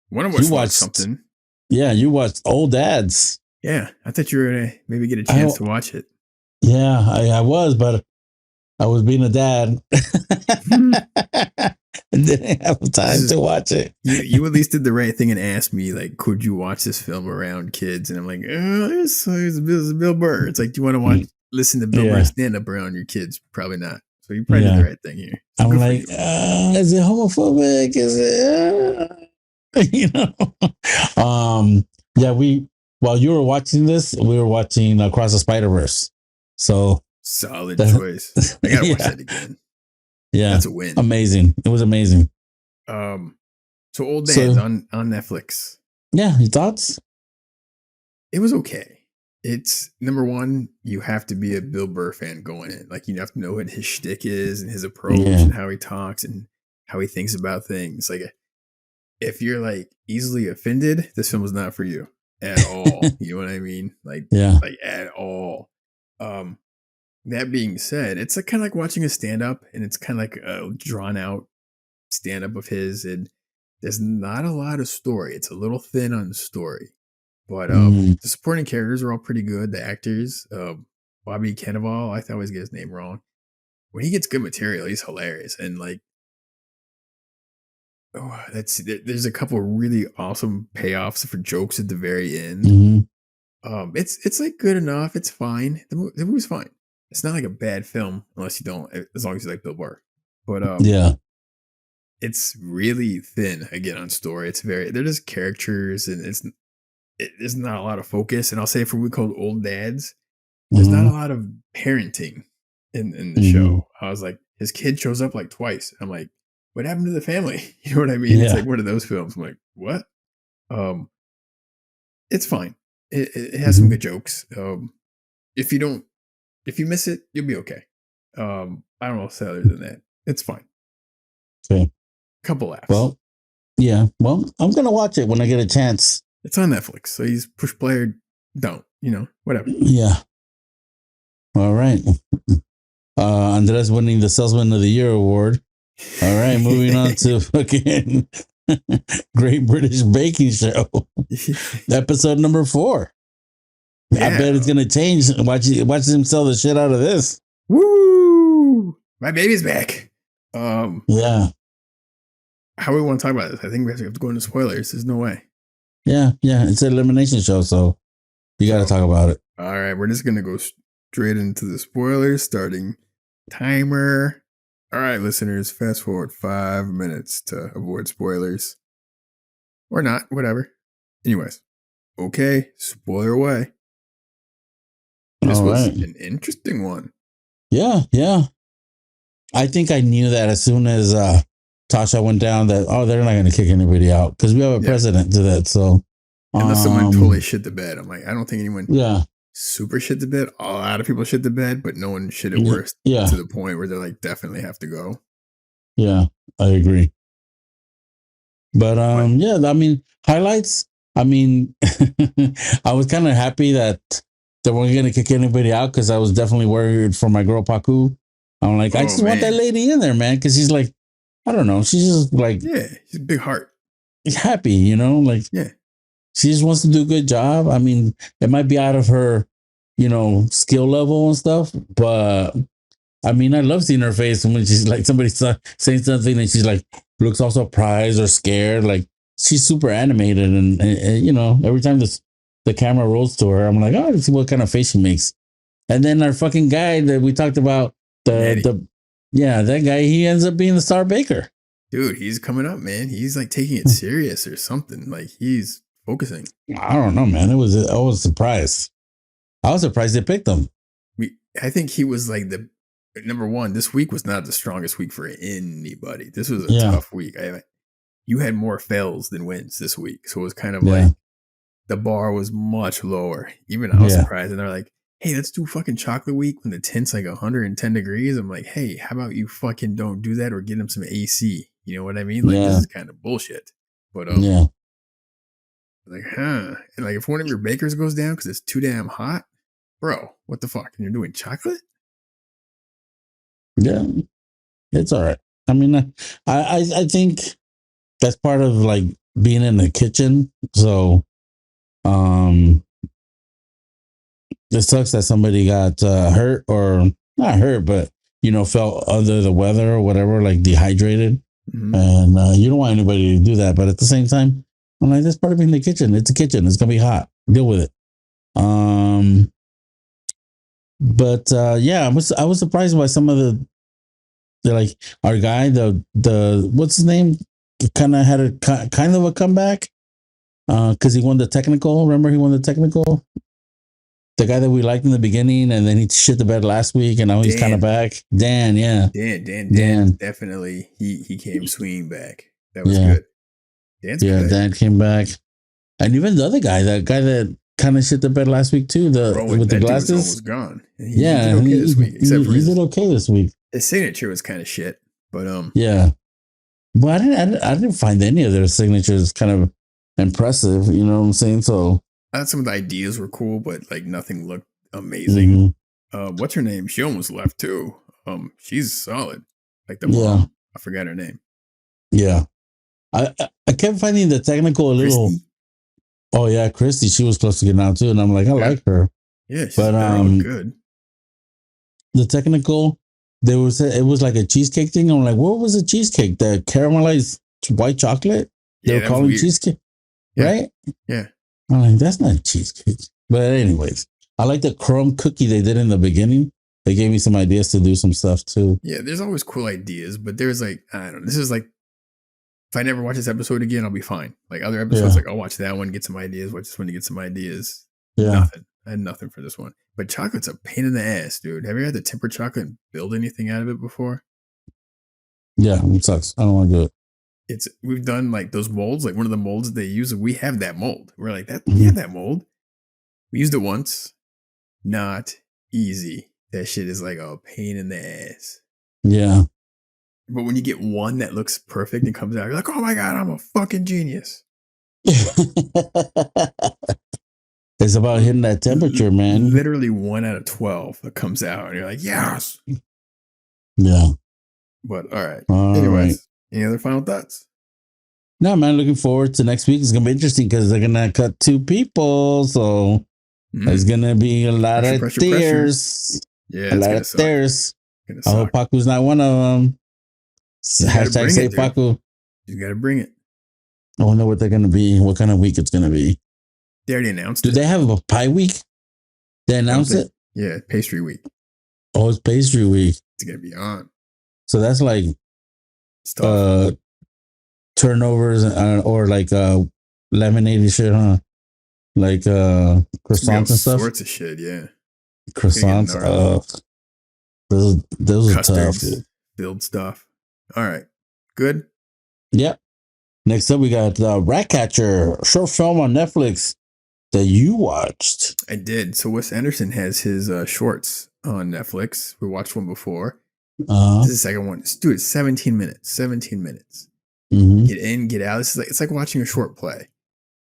[SPEAKER 1] One of us watched something.
[SPEAKER 2] Yeah, you watched Old Dads.
[SPEAKER 1] Yeah, I thought you were going to maybe get a chance to watch it.
[SPEAKER 2] Yeah, I was, but I was being a dad. And didn't have time to watch it.
[SPEAKER 1] You at least did the right thing and asked me, like, could you watch this film around kids? And I'm like, it's Bill Burr. It's like, do you want to listen to Bill Burr stand up around your kids? Probably not. So you probably did the right thing here. So
[SPEAKER 2] I'm like, is it homophobic? Is it, yeah, while you were watching this, we were watching Across the Spider-Verse. So
[SPEAKER 1] solid choice. I gotta watch that again.
[SPEAKER 2] Yeah,
[SPEAKER 1] that's a win.
[SPEAKER 2] Amazing. It was amazing.
[SPEAKER 1] So Old Dads on Netflix.
[SPEAKER 2] Yeah, your thoughts?
[SPEAKER 1] It was okay. It's number one, you have to be a Bill Burr fan going in. Like you have to know what his shtick is and his approach
[SPEAKER 2] Yeah.
[SPEAKER 1] and how he talks and how he thinks about things. Like if you're like easily offended, this film is not for you at all. You know what I mean?
[SPEAKER 2] Yeah.
[SPEAKER 1] Like at all. Um, that being said, it's like kind of like watching a stand up, and it's kind of like a drawn out stand up of his, and there's not a lot of story. It's a little thin on the story, but
[SPEAKER 2] Mm,
[SPEAKER 1] the supporting characters are all pretty good. The actors, Bobby Cannavale, I always get his name wrong. When he gets good material, he's hilarious, and like oh, there's a couple really awesome payoffs for jokes at the very end.
[SPEAKER 2] hmm.
[SPEAKER 1] It's like good enough. It's fine. The movie's fine. It's not like a bad film unless you don't, as long as you like Bill Burr. But
[SPEAKER 2] Yeah.
[SPEAKER 1] it's really thin again on story. They're just characters, and there's not a lot of focus. And I'll say for we called old dads, there's not
[SPEAKER 2] Hmm.
[SPEAKER 1] a lot of parenting in the
[SPEAKER 2] Hmm.
[SPEAKER 1] show. I was like, his kid shows up like twice. I'm like, what happened to the family? You know what I mean? It's
[SPEAKER 2] Yeah.
[SPEAKER 1] like one of those films. I'm like, what? Um, it's fine. It has some
[SPEAKER 2] Hmm.
[SPEAKER 1] good jokes. If you don't, if you miss it, you'll be okay. I don't know what to say other than that. It's fine.
[SPEAKER 2] Okay.
[SPEAKER 1] Couple laughs.
[SPEAKER 2] Well, yeah. Well, I'm gonna watch it when I get a chance.
[SPEAKER 1] It's on Netflix, so he's push play or don't. Whatever.
[SPEAKER 2] Yeah. All right. Andres winning the Salesman of the Year award. All right, moving on to fucking Great British Baking Show, episode number 4. I
[SPEAKER 1] Yeah.
[SPEAKER 2] bet it's gonna change. Watch him sell the shit out of this.
[SPEAKER 1] Woo! My baby's back.
[SPEAKER 2] Yeah,
[SPEAKER 1] How we want to talk about this? I think we have to go into spoilers. There's no way.
[SPEAKER 2] yeah. It's an elimination show, so you got to talk about it.
[SPEAKER 1] All right, we're just gonna go straight into the spoilers. Starting timer. All right, listeners, fast forward 5 minutes to avoid spoilers, or not. Whatever. Anyways, okay, spoiler away. This
[SPEAKER 2] All
[SPEAKER 1] was
[SPEAKER 2] right.
[SPEAKER 1] an interesting one.
[SPEAKER 2] Yeah. I think I knew that as soon as Tasha went down that they're not going to kick anybody out because we have a precedent to that. So
[SPEAKER 1] Unless someone totally shit the bed, I'm like, I don't think anyone super shit the bed. A lot of people shit the bed, but no one shit it worse to the point where they're like definitely have to go.
[SPEAKER 2] Yeah, I agree. But yeah, I mean, highlights. I mean, I was kind of happy that they weren't going to kick anybody out because I was definitely worried for my girl Paku. I'm like, I just want that lady in there, man, because she's like, I don't know, she's just like,
[SPEAKER 1] she's a big heart,
[SPEAKER 2] happy, like, she just wants to do a good job. I mean, it might be out of her, skill level and stuff, but I mean, I love seeing her face when she's like somebody saying something and she's like looks all surprised or scared. Like she's super animated, and every time the camera rolls to her, I'm like, oh, let's see what kind of face she makes. And then our fucking guy that we talked about, that guy, he ends up being the star baker.
[SPEAKER 1] Dude, he's coming up, man. He's like taking it serious or something. Like he's focusing.
[SPEAKER 2] I don't know, man. I was surprised. I was surprised they picked him.
[SPEAKER 1] I think he was like the number one. This week was not the strongest week for anybody. This was a tough week. You had more fails than wins this week, so it was kind of like the bar was much lower. Even I was surprised, and they're like, "Hey, let's do fucking chocolate week when the tent's like 110 degrees." I'm like, "Hey, how about you fucking don't do that or get him some AC?" You know what I mean? Like this is kind of bullshit. But like, huh? And like, if one of your bakers goes down because it's too damn hot, bro, what the fuck? And you're doing chocolate?
[SPEAKER 2] Yeah, it's all right. I mean, I think that's part of like being in the kitchen. So, it sucks that somebody got hurt, or not hurt, but felt under the weather or whatever, like dehydrated. Mm-hmm. And you don't want anybody to do that. But at the same time, I'm like, that's part of being in the kitchen. It's a kitchen. It's gonna be hot. Deal with it. But I was surprised by some of the like our guy, the what's his name, kind of had a kind of a comeback because he won the technical. Remember, he won the technical. The guy that we liked in the beginning, and then he shit the bed last week, and now he's kind of back. Dan,
[SPEAKER 1] Dan, definitely. He came swinging back. That was good. Dan's good.
[SPEAKER 2] Dan came back. And even the other guy, that guy that kind of shit the bed last week too,
[SPEAKER 1] Rowan,
[SPEAKER 2] with the
[SPEAKER 1] that dude was
[SPEAKER 2] glasses.
[SPEAKER 1] almost gone. And he did
[SPEAKER 2] Yeah,
[SPEAKER 1] okay this week, except for
[SPEAKER 2] he did okay this week.
[SPEAKER 1] his signature was kind of shit. But
[SPEAKER 2] Yeah, but I didn't find any of their signatures kind of impressive. You know what I'm saying? So
[SPEAKER 1] I thought some of the ideas were cool, but like nothing looked amazing.
[SPEAKER 2] mhm.
[SPEAKER 1] What's her name? She almost left too. She's solid. Like the
[SPEAKER 2] Yeah,
[SPEAKER 1] mom, I forgot her name.
[SPEAKER 2] yeah. I kept finding the technical a little.
[SPEAKER 1] Christy.
[SPEAKER 2] Oh yeah, Christy, she was close to getting out too, and I'm like, I
[SPEAKER 1] Yeah,
[SPEAKER 2] like her,
[SPEAKER 1] yeah. She's
[SPEAKER 2] but
[SPEAKER 1] they're all good.
[SPEAKER 2] the technical, there was it was like a cheesecake thing. I'm like, what was a cheesecake? The caramelized white chocolate they
[SPEAKER 1] Yeah,
[SPEAKER 2] were
[SPEAKER 1] that was
[SPEAKER 2] calling
[SPEAKER 1] weird.
[SPEAKER 2] cheesecake,
[SPEAKER 1] Yeah,
[SPEAKER 2] right?
[SPEAKER 1] yeah.
[SPEAKER 2] I'm like, that's not cheesecake. But anyways, I like the crumb cookie they did in the beginning. They gave me some ideas to do some stuff too.
[SPEAKER 1] Yeah, there's always cool ideas, but there's like, I don't know. This is like, if I never watch this episode again, I'll be fine. Like other episodes,
[SPEAKER 2] Yeah,
[SPEAKER 1] like I'll watch that one, get some ideas, watch this one to get some ideas.
[SPEAKER 2] yeah,
[SPEAKER 1] Nothing. I had nothing for this one. But chocolate's a pain in the ass, dude. Have you had to temper chocolate and build anything out of it before?
[SPEAKER 2] yeah. It sucks. I don't want to do it.
[SPEAKER 1] We've done like those molds, like one of the molds that they use, we have that mold. We're like that, we
[SPEAKER 2] Mhm.
[SPEAKER 1] have that mold. We used it once. Not easy. That shit is like a pain in the ass.
[SPEAKER 2] Yeah.
[SPEAKER 1] But when you get one that looks perfect and comes out, you're like, oh my God, I'm a fucking genius.
[SPEAKER 2] It's about hitting that temperature, man.
[SPEAKER 1] Literally 1 out of 12 that comes out, and you're like, yes.
[SPEAKER 2] Yeah.
[SPEAKER 1] But all right.
[SPEAKER 2] All
[SPEAKER 1] Anyways,
[SPEAKER 2] right.
[SPEAKER 1] any other final thoughts?
[SPEAKER 2] No, man. Looking forward to next week. It's gonna be interesting because they're gonna cut 2 people, so there's gonna be a lot
[SPEAKER 1] Pressure,
[SPEAKER 2] of
[SPEAKER 1] pressure, pressure.
[SPEAKER 2] tears.
[SPEAKER 1] Yeah,
[SPEAKER 2] A
[SPEAKER 1] it's
[SPEAKER 2] lot
[SPEAKER 1] gonna
[SPEAKER 2] of
[SPEAKER 1] suck.
[SPEAKER 2] tears.
[SPEAKER 1] Gonna
[SPEAKER 2] I hope
[SPEAKER 1] suck.
[SPEAKER 2] Paku's not one of them.
[SPEAKER 1] You gotta
[SPEAKER 2] Hashtag
[SPEAKER 1] bring
[SPEAKER 2] say
[SPEAKER 1] it, dude.
[SPEAKER 2] Paku.
[SPEAKER 1] You gotta bring it.
[SPEAKER 2] I wonder what they're gonna be. What kind of week it's gonna be.
[SPEAKER 1] They already announced
[SPEAKER 2] Do
[SPEAKER 1] it.
[SPEAKER 2] they have a pie week? They announced it.
[SPEAKER 1] Yeah, pastry week.
[SPEAKER 2] Oh, it's pastry week.
[SPEAKER 1] It's gonna be on.
[SPEAKER 2] So that's like
[SPEAKER 1] Stuff.
[SPEAKER 2] turnovers or like lemonade shit, huh? Like croissants and stuff.
[SPEAKER 1] Sorts of shit. Yeah.
[SPEAKER 2] Croissants. Those are tough. Dude.
[SPEAKER 1] Build stuff. All right. Good.
[SPEAKER 2] Yep. Next up, we got Ratcatcher, a short film on Netflix that you watched.
[SPEAKER 1] I did. So Wes Anderson has his shorts on Netflix. We watched one before. This is the second one. Dude, it's 17 minutes. 17 minutes.
[SPEAKER 2] Mm-hmm.
[SPEAKER 1] Get in, get out. It's like watching a short play.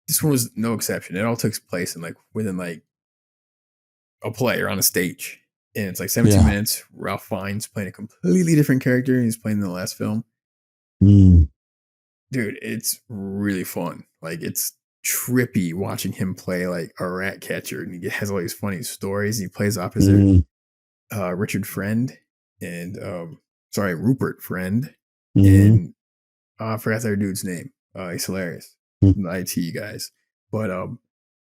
[SPEAKER 1] This one was no exception. It all takes place in like within like a play or on a stage. And it's like 17 minutes. Ralph Fiennes playing a completely different character he's playing in the last film.
[SPEAKER 2] Mm.
[SPEAKER 1] Dude, it's really fun. Like it's trippy watching him play like a rat catcher, and he has all these funny stories. He plays opposite Richard Friend and Rupert Friend. And I forgot their dude's name. He's hilarious. From the IT guys. But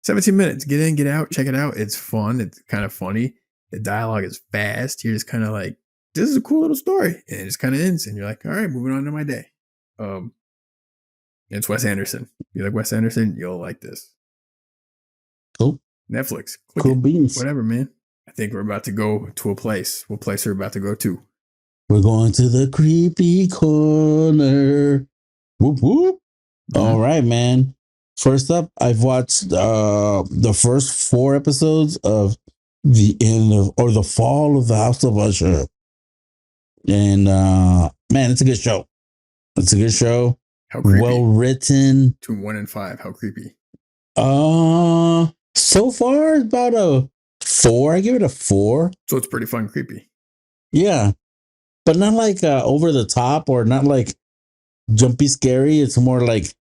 [SPEAKER 1] 17 minutes. Get in, get out, check it out. It's fun. It's kind of funny. The dialogue is fast. You're just kind of like, this is a cool little story. And it just kind of ends. And you're like, all right, moving on to my day. It's Wes Anderson. If you like Wes Anderson, you'll like this.
[SPEAKER 2] Cool.
[SPEAKER 1] Netflix.
[SPEAKER 2] Cool beans.
[SPEAKER 1] Whatever, man. I think we're about to go to a place. What place are we about to go to?
[SPEAKER 2] We're going to the creepy corner. Whoop, whoop. Mm-hmm. All right, man. First up, I've watched the first 4 episodes of the end of or the fall of the House of Usher. And man, it's a good show. It's a good show.
[SPEAKER 1] How creepy?
[SPEAKER 2] Well written.
[SPEAKER 1] Between 1 and 5, how creepy?
[SPEAKER 2] So far it's about a 4. I give it a 4.
[SPEAKER 1] So it's pretty fun creepy.
[SPEAKER 2] Yeah. But not like over the top or not like jumpy scary. It's more like,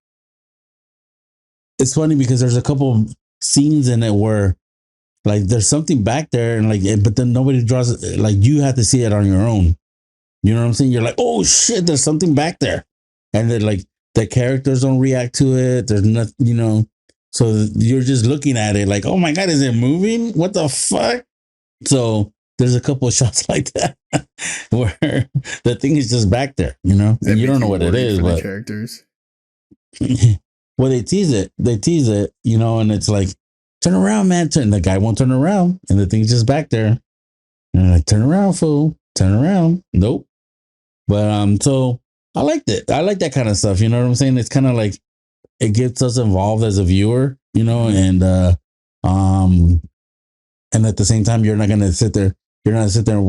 [SPEAKER 2] it's funny because there's a couple scenes in it where like there's something back there and like, but then nobody draws it. Like you have to see it on your own. You know what I'm saying? You're like, oh shit, there's something back there. And then like the characters don't react to it. There's nothing, you know, so you're just looking at it like, oh my God, is it moving? What the fuck? So there's a couple of shots like that where the thing is just back there, you know, and you don't know what it is, but
[SPEAKER 1] characters.
[SPEAKER 2] Well, they tease it, you know, and it's like, turn around, man. The guy won't turn around, and the thing's just back there. And I'm like, turn around, fool. Turn around. Nope. But so I liked it. I like that kind of stuff. You know what I'm saying? It's kind of like it gets us involved as a viewer, um and at the same time you're not gonna sit there. You're not sit there.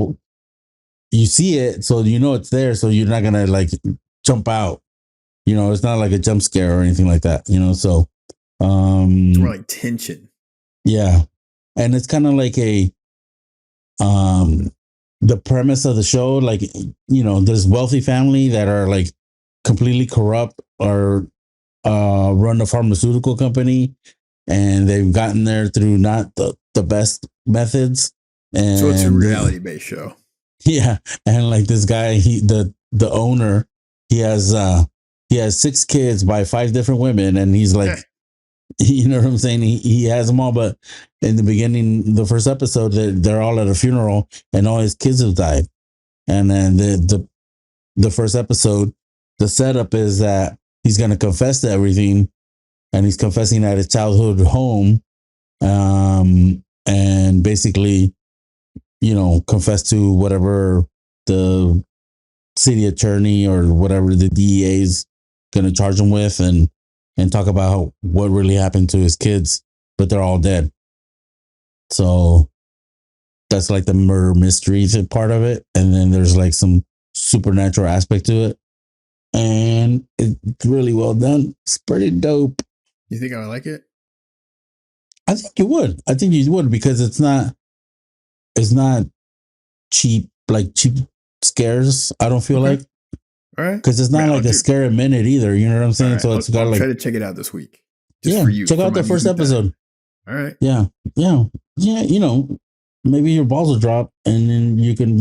[SPEAKER 2] You see it, so it's there, so you're not gonna like jump out. It's not like a jump scare or anything like that. So
[SPEAKER 1] It's more like tension.
[SPEAKER 2] yeah, and it's kind of like the premise of the show, like there's wealthy family that are like completely corrupt or run a pharmaceutical company, and they've gotten there through not the best methods. And
[SPEAKER 1] so it's a reality based show.
[SPEAKER 2] Yeah, and like this guy, the owner, he has 6 kids by 5 different women, and he's like, you know what I'm saying? He has them all, but in the beginning, the first episode, they're all at a funeral, and all his kids have died. And then the first episode, the setup is that he's going to confess to everything, and he's confessing at his childhood home, and basically, confess to whatever the city attorney or whatever the DEA is going to charge him with, and talk about what really happened to his kids, but they're all dead. So that's like the murder mystery part of it. And then there's like some supernatural aspect to it. And it's really well done. It's pretty dope.
[SPEAKER 1] You think I would like it?
[SPEAKER 2] I think you would. I think you would, because it's not cheap scares. I don't feel like.
[SPEAKER 1] All right.
[SPEAKER 2] Because it's not like a scare a minute either. You know what I'm saying?
[SPEAKER 1] Right.
[SPEAKER 2] So it's got
[SPEAKER 1] I'll
[SPEAKER 2] like,
[SPEAKER 1] try to check it out this week.
[SPEAKER 2] Just for you. Check out the first episode.
[SPEAKER 1] All right.
[SPEAKER 2] Yeah. Maybe your balls will drop, and then you can,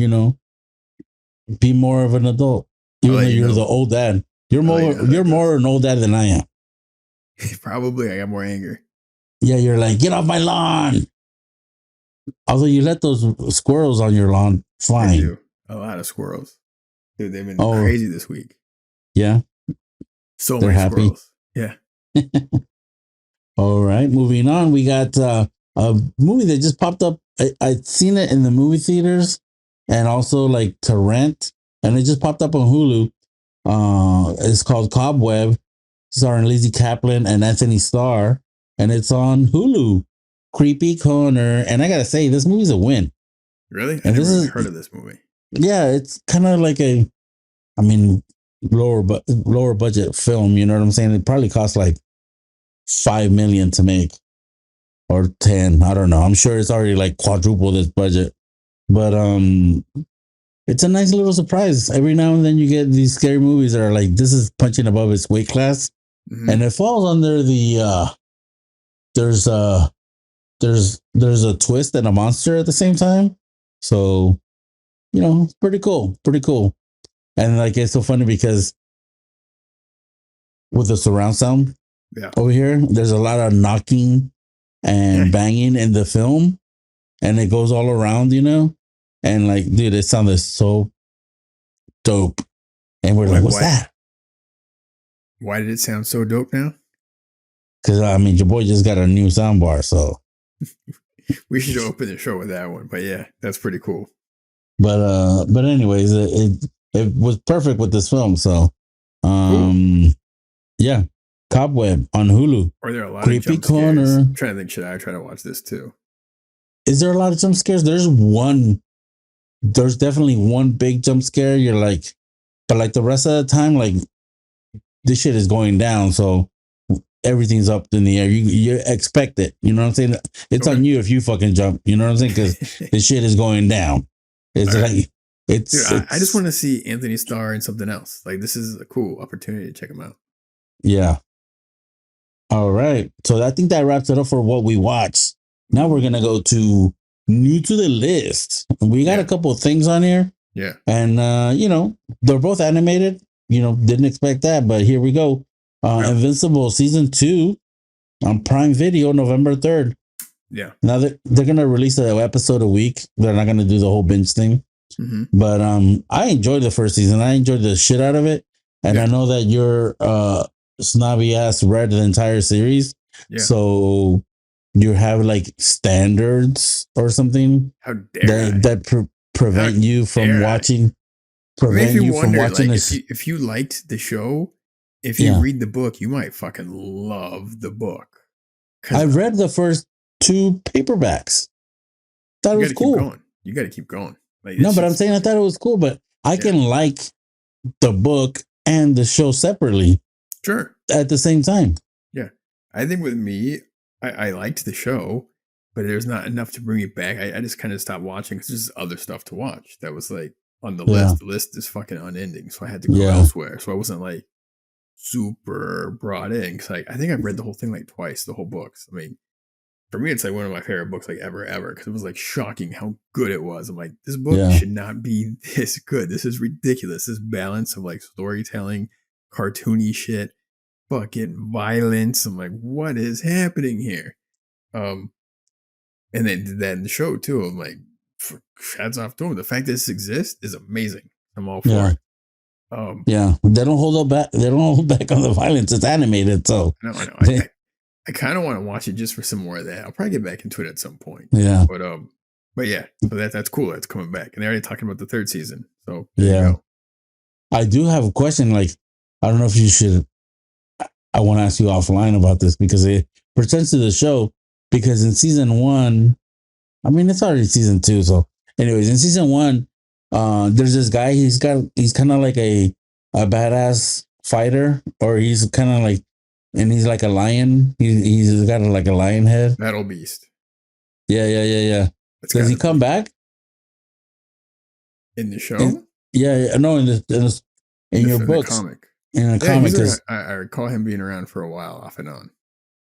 [SPEAKER 2] be more of an adult. Even though you're the old dad. You're more an old dad than I am.
[SPEAKER 1] Probably. I got more anger.
[SPEAKER 2] Yeah, you're like, get off my lawn. Although you let those squirrels on your lawn fly.
[SPEAKER 1] I do. A lot of squirrels. Dude, they've been crazy this week.
[SPEAKER 2] Yeah.
[SPEAKER 1] So many squirrels. Yeah.
[SPEAKER 2] All right. Moving on. We got a movie that just popped up. I'd seen it in the movie theaters and also like to rent. And it just popped up on Hulu. It's called Cobweb, starring Lizzie Kaplan and Anthony Starr. And it's on Hulu. Creepy Corner. And I got to say, this movie's a win.
[SPEAKER 1] Really? I never heard of this movie.
[SPEAKER 2] Yeah, it's kind of like lower budget film. You know what I'm saying? It probably cost like $5 million to make, or 10. I don't know. I'm sure it's already like quadruple this budget, but it's a nice little surprise. Every now and then you get these scary movies that are like, this is punching above its weight class, and it falls under the there's a twist and a monster at the same time. So, it's pretty cool. Pretty cool. And like, it's so funny because with the surround sound over here, there's a lot of knocking and banging in the film, and it goes all around, and like, dude, it sounded so dope. And we're like, what's that?
[SPEAKER 1] Why did it sound so dope now?
[SPEAKER 2] Because, your boy just got a new soundbar, so.
[SPEAKER 1] We should open the show with that one, but yeah, that's pretty cool.
[SPEAKER 2] But anyways, it was perfect with this film. So, yeah, Cobweb on Hulu.
[SPEAKER 1] Are there a lot
[SPEAKER 2] Creepy
[SPEAKER 1] of jump scares?
[SPEAKER 2] Corner.
[SPEAKER 1] I'm trying to think, should I try to watch this too?
[SPEAKER 2] Is there a lot of jump scares? There's definitely one big jump scare. You're like, but like the rest of the time, like this shit is going down. So everything's up in the air. You expect it. You know what I'm saying? It's on you if you fucking jump. You know what I'm saying? Because this shit is going down. It's like,
[SPEAKER 1] Dude, I just want to see Anthony Starr in something else. Like, this is a cool opportunity to check him out.
[SPEAKER 2] Yeah. All right. So I think that wraps it up for what we watched. Now we're going to go to new to the list. We got a couple of things on here.
[SPEAKER 1] Yeah.
[SPEAKER 2] And, they're both animated. Didn't expect that, but here we go. Invincible season 2 on Prime Video, November 3rd.
[SPEAKER 1] Yeah.
[SPEAKER 2] Now they're going to release an episode a week. They're not going to do the whole binge thing. Mm-hmm. But I enjoyed the first season. I enjoyed the shit out of it. And I know that your snobby ass read the entire series. Yeah. So you have like standards or something.
[SPEAKER 1] How dare
[SPEAKER 2] that prevent you from watching.
[SPEAKER 1] Prevent you from watching. If you liked the show if you
[SPEAKER 2] Yeah.
[SPEAKER 1] read the book, you might fucking love the book because
[SPEAKER 2] I've read the first two paperbacks. Thought it
[SPEAKER 1] you got
[SPEAKER 2] was
[SPEAKER 1] to keep
[SPEAKER 2] cool.
[SPEAKER 1] going. You got to keep going. Like
[SPEAKER 2] No,
[SPEAKER 1] this
[SPEAKER 2] but I'm
[SPEAKER 1] shit's
[SPEAKER 2] saying I thought it was cool, but I
[SPEAKER 1] yeah,
[SPEAKER 2] can like the book and the show separately
[SPEAKER 1] sure,
[SPEAKER 2] at the same time.
[SPEAKER 1] yeah. I think with me, I liked the show, but there's not enough to bring it back. I just kind of stopped watching because there's other stuff to watch that was like on the
[SPEAKER 2] Yeah.
[SPEAKER 1] list. The list is fucking unending, so I had to go
[SPEAKER 2] Yeah.
[SPEAKER 1] elsewhere. So I wasn't like super brought in because like I think I've read the whole thing like twice, the whole books. I mean, for me, it's like one of my favorite books like ever because it was like shocking how good it was. I'm like, this book
[SPEAKER 2] Yeah.
[SPEAKER 1] should not be this good. This is ridiculous. This balance of like storytelling, cartoony shit, fucking violence. I'm like, what is happening here? Um, and then the show too. I'm like, hats off to him. The fact that this exists is amazing. I'm all for
[SPEAKER 2] Yeah.
[SPEAKER 1] it.
[SPEAKER 2] Yeah. They don't hold up back. They don't hold back on the violence. It's animated, so
[SPEAKER 1] I know.
[SPEAKER 2] they,
[SPEAKER 1] I kind of want to watch it just for some more of that. I'll probably get back into it at some point.
[SPEAKER 2] yeah.
[SPEAKER 1] But yeah, so that's cool. That's coming back, and they're already talking about the third season. So there you
[SPEAKER 2] Yeah.
[SPEAKER 1] go.
[SPEAKER 2] I do have a question. Like, I don't know if you should. I want to ask you offline about this because it pertains to the show. Because in season one, I mean, it's already season two. So, anyways, in season one, there's this guy. He's kind of like a badass fighter, or he's kind of like, and he's like a lion. He's got like a lion head.
[SPEAKER 1] Battle Beast.
[SPEAKER 2] Yeah.
[SPEAKER 1] It's
[SPEAKER 2] Does he
[SPEAKER 1] gotta
[SPEAKER 2] come
[SPEAKER 1] be
[SPEAKER 2] back?
[SPEAKER 1] in the show.
[SPEAKER 2] Yeah. No, in your
[SPEAKER 1] In the
[SPEAKER 2] books,
[SPEAKER 1] comic.
[SPEAKER 2] in a
[SPEAKER 1] Yeah,
[SPEAKER 2] comic,
[SPEAKER 1] he's
[SPEAKER 2] because
[SPEAKER 1] I recall him being around for a while, off and on.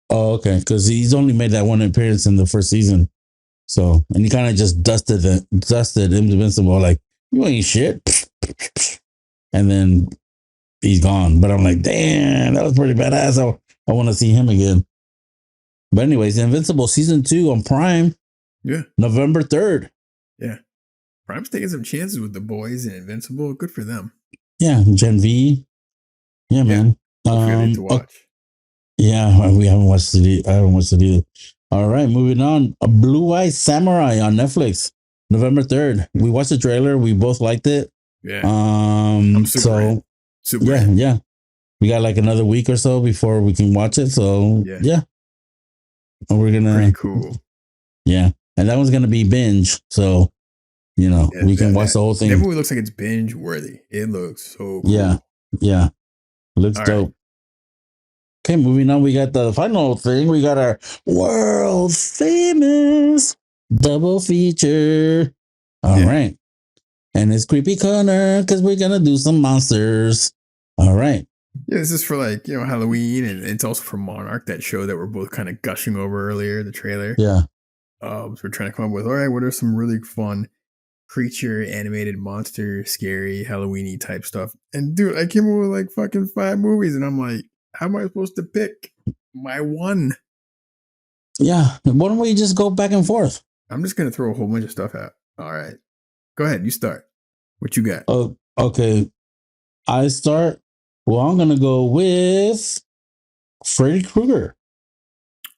[SPEAKER 2] oh, okay, because he's only made that one appearance in the first season. So, and he kind of just dusted Invincible, like, you ain't shit. And then he's gone. But I'm like, damn, that was pretty badass. I want to see him again. But anyways, Invincible season 2 on Prime,
[SPEAKER 1] Yeah,
[SPEAKER 2] November 3rd.
[SPEAKER 1] yeah. Prime's taking some chances with the boys and Invincible. Good for them.
[SPEAKER 2] Yeah, Gen V. Yeah, man.
[SPEAKER 1] Hopefully I get to
[SPEAKER 2] Okay.
[SPEAKER 1] watch.
[SPEAKER 2] Yeah, we haven't watched it. I haven't watched it either. All right, moving on. A Blue Eye Samurai on Netflix, November 3rd. We watched the trailer. We both liked it.
[SPEAKER 1] Yeah, I'm super in. Super in.
[SPEAKER 2] Yeah. We got like another week or so before we can watch it. So yeah. And we're gonna
[SPEAKER 1] Pretty cool.
[SPEAKER 2] Yeah. And that one's gonna be binge. So, we can watch the whole thing.
[SPEAKER 1] That movie looks like it's binge worthy. It looks so cool.
[SPEAKER 2] Yeah. Looks dope. Okay, moving on. We got the final thing. We got our world famous double feature. All right. And it's Creepy Corner because we're going to do some monsters. All right.
[SPEAKER 1] Yeah, this is for like, Halloween, and it's also for Monarch, that show that we're both kind of gushing over earlier, the trailer.
[SPEAKER 2] Yeah.
[SPEAKER 1] So we're trying to come up with, all right, what are some really fun creature, animated, monster, scary, Halloween-y type stuff. And dude, I came up with like fucking 5 movies, and I'm like, how am I supposed to pick my one?
[SPEAKER 2] Yeah. Why don't we just go back and forth?
[SPEAKER 1] I'm just gonna throw a whole bunch of stuff out. All right. Go ahead, you start. What you got?
[SPEAKER 2] Oh, okay. I start. Well, I'm gonna go with Freddy Krueger.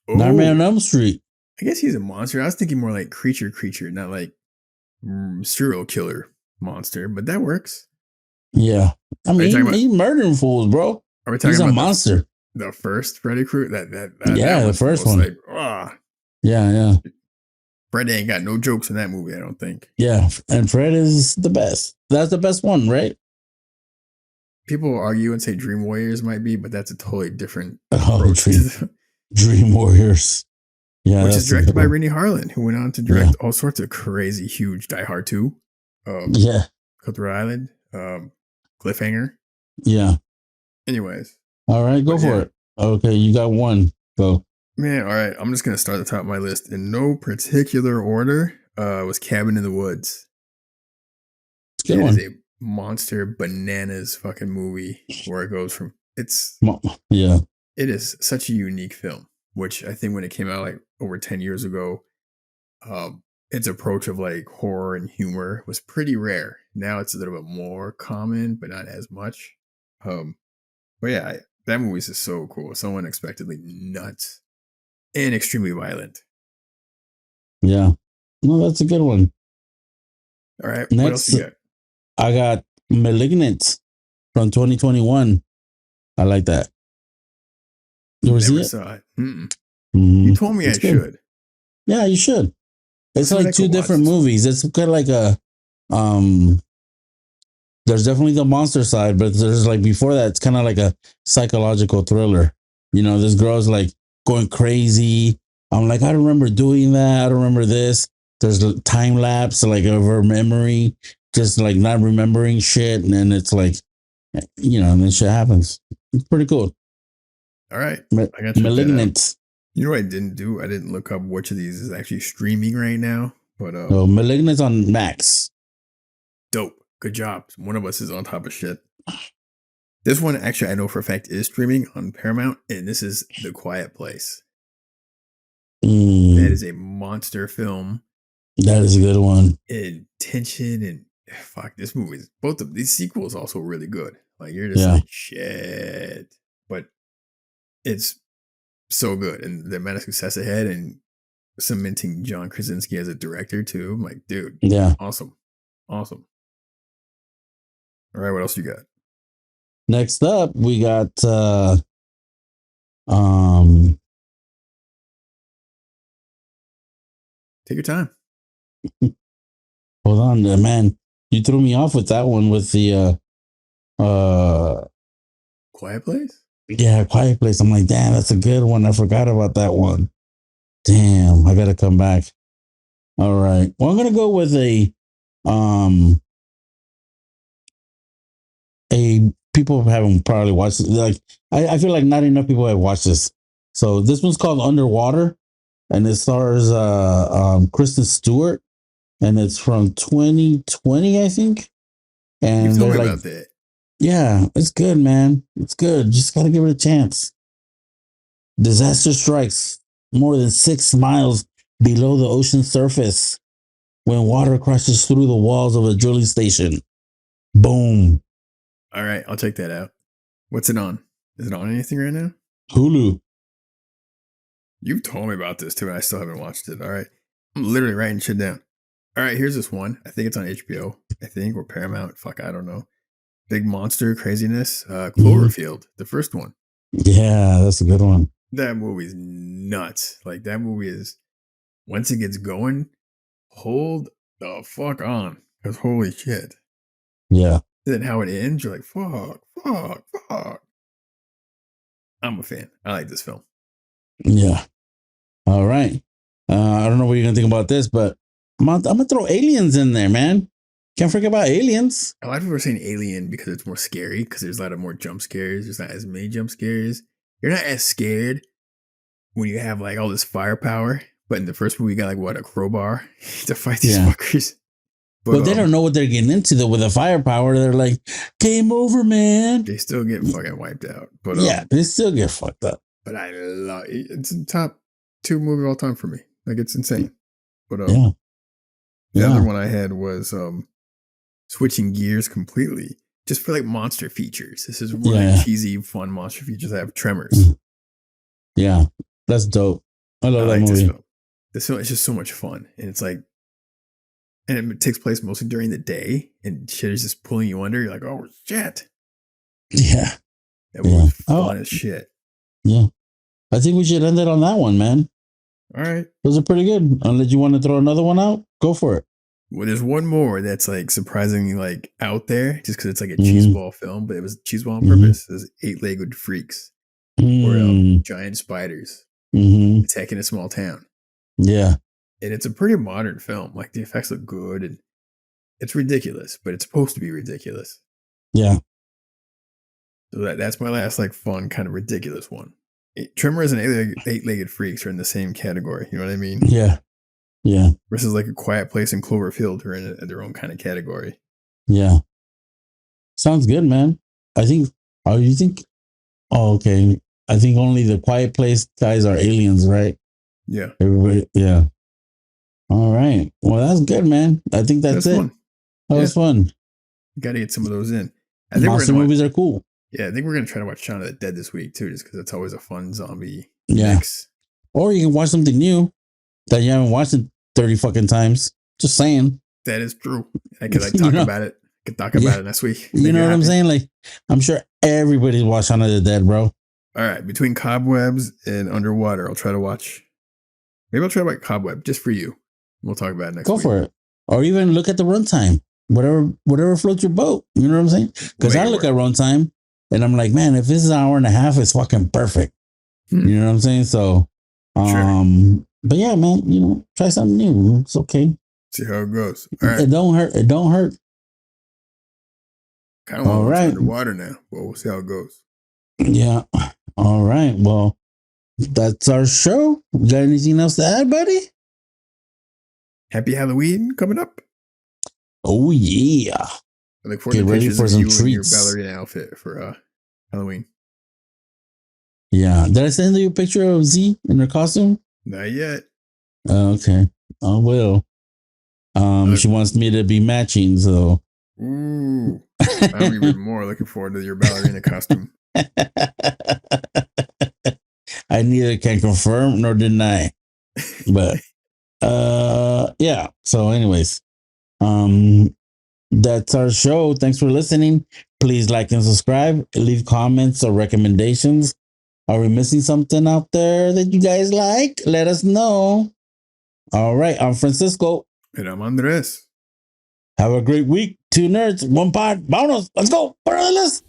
[SPEAKER 2] Nightmare on Elm Street.
[SPEAKER 1] I guess he's a monster. I was thinking more like creature, not like serial killer monster, but that works.
[SPEAKER 2] Yeah, I mean, he's murdering fools, bro.
[SPEAKER 1] Are we talking
[SPEAKER 2] he's
[SPEAKER 1] about
[SPEAKER 2] a monster?
[SPEAKER 1] The first Freddy Krueger?
[SPEAKER 2] The first one.
[SPEAKER 1] Like,
[SPEAKER 2] Yeah.
[SPEAKER 1] Freddy ain't got no jokes in that movie, I don't think.
[SPEAKER 2] Yeah, and Fred is the best. That's the best one, right?
[SPEAKER 1] People argue and say Dream Warriors might be, but that's a totally different
[SPEAKER 2] Dream Warriors. Yeah,
[SPEAKER 1] which is directed by Rennie Harlan, who went on to direct all sorts of crazy, huge Die Hard 2. Cutthroat Island, Cliffhanger.
[SPEAKER 2] Yeah.
[SPEAKER 1] Anyways.
[SPEAKER 2] All right, go for it. Okay, you got one. Go.
[SPEAKER 1] Man, all right. I'm just gonna start at the top of my list in no particular order. Was Cabin in the Woods.
[SPEAKER 2] It is
[SPEAKER 1] a monster bananas fucking movie where it goes from it is such a unique film, which I think when it came out like over 10 years ago, its approach of like horror and humor was pretty rare. Now it's a little bit more common, but not as much. But yeah, that movie is just so cool, so unexpectedly nuts and extremely violent.
[SPEAKER 2] Yeah, no, that's a good one.
[SPEAKER 1] All right, next, what else you got?
[SPEAKER 2] I got Malignant from 2021. I like that. You ever see
[SPEAKER 1] Never
[SPEAKER 2] it?
[SPEAKER 1] saw it. Mm-mm. You
[SPEAKER 2] Mm,
[SPEAKER 1] told me I
[SPEAKER 2] it's good.
[SPEAKER 1] should.
[SPEAKER 2] Yeah, you should.
[SPEAKER 1] I'll
[SPEAKER 2] It's
[SPEAKER 1] see what
[SPEAKER 2] like
[SPEAKER 1] I
[SPEAKER 2] two
[SPEAKER 1] could watch
[SPEAKER 2] different
[SPEAKER 1] this week.
[SPEAKER 2] movies. It's kind of like a um. There's definitely the monster side, but there's like before that, it's kind of like a psychological thriller. You know, this girl's like going crazy. I'm like, I don't remember doing that. I don't remember this. There's a time lapse like of her memory, just like not remembering shit, and then it's like, and then shit happens. It's pretty cool.
[SPEAKER 1] All right. I gotta check that out.
[SPEAKER 2] Malignant.
[SPEAKER 1] You know what I didn't do? I didn't look up which of these is actually streaming right now. But
[SPEAKER 2] So Malignant's on Max.
[SPEAKER 1] dope. Good job. One of us is on top of shit. This one actually I know for a fact is streaming on Paramount, and this is The Quiet Place. That is a monster film.
[SPEAKER 2] That is a good one.
[SPEAKER 1] And tension and fuck, this movie is both of these sequels also really good. Like you're just like shit. But it's so good. And the amount of success it had and cementing John Krasinski as a director too. I'm like, dude, awesome. Awesome. All right, what else you got?
[SPEAKER 2] Next up, we got
[SPEAKER 1] take your time.
[SPEAKER 2] Hold on, man. You threw me off with that one with the
[SPEAKER 1] Quiet Place?
[SPEAKER 2] Yeah, Quiet Place. I'm like, damn, that's a good one. I forgot about that one. Damn, I gotta come back. All right. Well, I'm gonna go with a people haven't probably watched it. Like I feel like not enough people have watched this. So this one's called Underwater, and it stars Kristen Stewart, and it's from 2020, I think. And
[SPEAKER 1] you told
[SPEAKER 2] they're
[SPEAKER 1] me
[SPEAKER 2] like,
[SPEAKER 1] about that.
[SPEAKER 2] yeah, it's good, man. It's good. Just gotta give it a chance. Disaster strikes more than 6 miles below the ocean surface when water crashes through the walls of a drilling station. Boom.
[SPEAKER 1] All right, I'll check that out. What's it on? Is it on anything right now?
[SPEAKER 2] HULU.
[SPEAKER 1] You've told me about this too, and I still haven't watched it. All right. I'm literally writing shit down. All right, here's this one. I think it's on HBO. I think, or Paramount. Fuck, I don't know. Big monster craziness. Cloverfield, the first one.
[SPEAKER 2] Yeah, that's a good one.
[SPEAKER 1] That movie's nuts. Like that movie is once it gets going, hold the fuck on. Because holy shit.
[SPEAKER 2] Yeah.
[SPEAKER 1] And then how it ends, you're like, fuck. I'm a fan. I like this film.
[SPEAKER 2] Yeah. All right. I don't know what you're gonna think about this, but I'm gonna throw aliens in there, man. Can't forget about aliens.
[SPEAKER 1] A lot of people are saying Alien because it's more scary because there's a lot of more jump scares. There's not as many jump scares. You're not as scared when you have like all this firepower. But in the first movie, you got like what, a crowbar to fight these fuckers.
[SPEAKER 2] But they don't know what they're getting into though with the firepower. They're like, game over, man.
[SPEAKER 1] They still get fucking wiped out. But
[SPEAKER 2] yeah, they still get fucked up.
[SPEAKER 1] But I love it. It's the top 2 movie of all time for me. Like it's insane. But the other one I had was switching gears completely just for like monster features. This is really cheesy, fun monster features. I have Tremors.
[SPEAKER 2] Yeah, that's dope. I love that movie.
[SPEAKER 1] This film is just so much fun, and it's like, and it takes place mostly during the day, and shit is just pulling you under. You're like, oh shit.
[SPEAKER 2] Yeah,
[SPEAKER 1] that was fun as shit.
[SPEAKER 2] Yeah, I think we should end it on that one, man.
[SPEAKER 1] All right,
[SPEAKER 2] those are pretty good. Unless you want to throw another one out, go for it.
[SPEAKER 1] Well, there's one more that's like surprisingly like out there, just because it's like a cheeseball film, but it was cheeseball on purpose. It was 8-legged freaks or giant spiders attacking a small town.
[SPEAKER 2] Yeah,
[SPEAKER 1] and it's a pretty modern film. Like the effects look good, and it's ridiculous, but it's supposed to be ridiculous.
[SPEAKER 2] Yeah.
[SPEAKER 1] So that's my last like fun kind of ridiculous one. Tremors and 8-legged freaks are in the same category. You know what I mean?
[SPEAKER 2] Yeah. Yeah.
[SPEAKER 1] Versus like A Quiet Place and Cloverfield are in their own kind of category.
[SPEAKER 2] Yeah. Sounds good, man. I think. Oh, you think? Oh, okay. I think only the Quiet Place guys are aliens, right?
[SPEAKER 1] Yeah.
[SPEAKER 2] Everybody. Yeah. All right. Well, that's good, man. I think that's it.
[SPEAKER 1] Fun.
[SPEAKER 2] That was fun.
[SPEAKER 1] You got to get some of those in.
[SPEAKER 2] I think monster movies are cool.
[SPEAKER 1] Yeah, I think we're gonna try to watch Shaun of the Dead this week too, just because it's always a fun zombie mix.
[SPEAKER 2] Or you can watch something new that you haven't watched it 30 fucking times. Just saying.
[SPEAKER 1] That is true. I could talk about it. I could talk about it next week.
[SPEAKER 2] You know what I'm saying? Like, I'm sure Everybody's watched Shaun of the Dead, bro.
[SPEAKER 1] All right, between Cobwebs and Underwater, I'll try to watch. Maybe I'll try to watch Cobweb just for you. We'll talk about it next
[SPEAKER 2] Go
[SPEAKER 1] week.
[SPEAKER 2] for it. Or even look at the runtime. Whatever floats your boat. You know what I'm saying? Because I look at runtime and I'm like, man, if this is an hour and a half, it's fucking perfect. You know what I'm saying? So,
[SPEAKER 1] Sure.
[SPEAKER 2] but yeah, man, you know, try something new. It's okay.
[SPEAKER 1] See how it goes. All right.
[SPEAKER 2] It don't hurt. It don't hurt.
[SPEAKER 1] Kind of want to watch Underwater now. Well, we'll see how it goes.
[SPEAKER 2] Yeah. All right. Well, that's our show. Got anything else to add, buddy?
[SPEAKER 1] Happy Halloween coming up.
[SPEAKER 2] Oh yeah.
[SPEAKER 1] I look forward to pictures of you in your ballerina outfit for Halloween.
[SPEAKER 2] Yeah. Did I send you a picture of Z in her costume?
[SPEAKER 1] Not yet.
[SPEAKER 2] Okay. I will. She wants me to be matching, so.
[SPEAKER 1] Ooh. I'm even more looking forward to your ballerina costume.
[SPEAKER 2] I neither can confirm nor deny. But yeah. So anyways, that's our show. Thanks for listening. Please like and subscribe. Leave comments or recommendations. Are we missing something out there that you guys like? Let us know. All right. I'm Francisco.
[SPEAKER 1] And I'm Andres.
[SPEAKER 2] Have a great week. 2 nerds, 1 pod. Vámonos. Let's go. Let's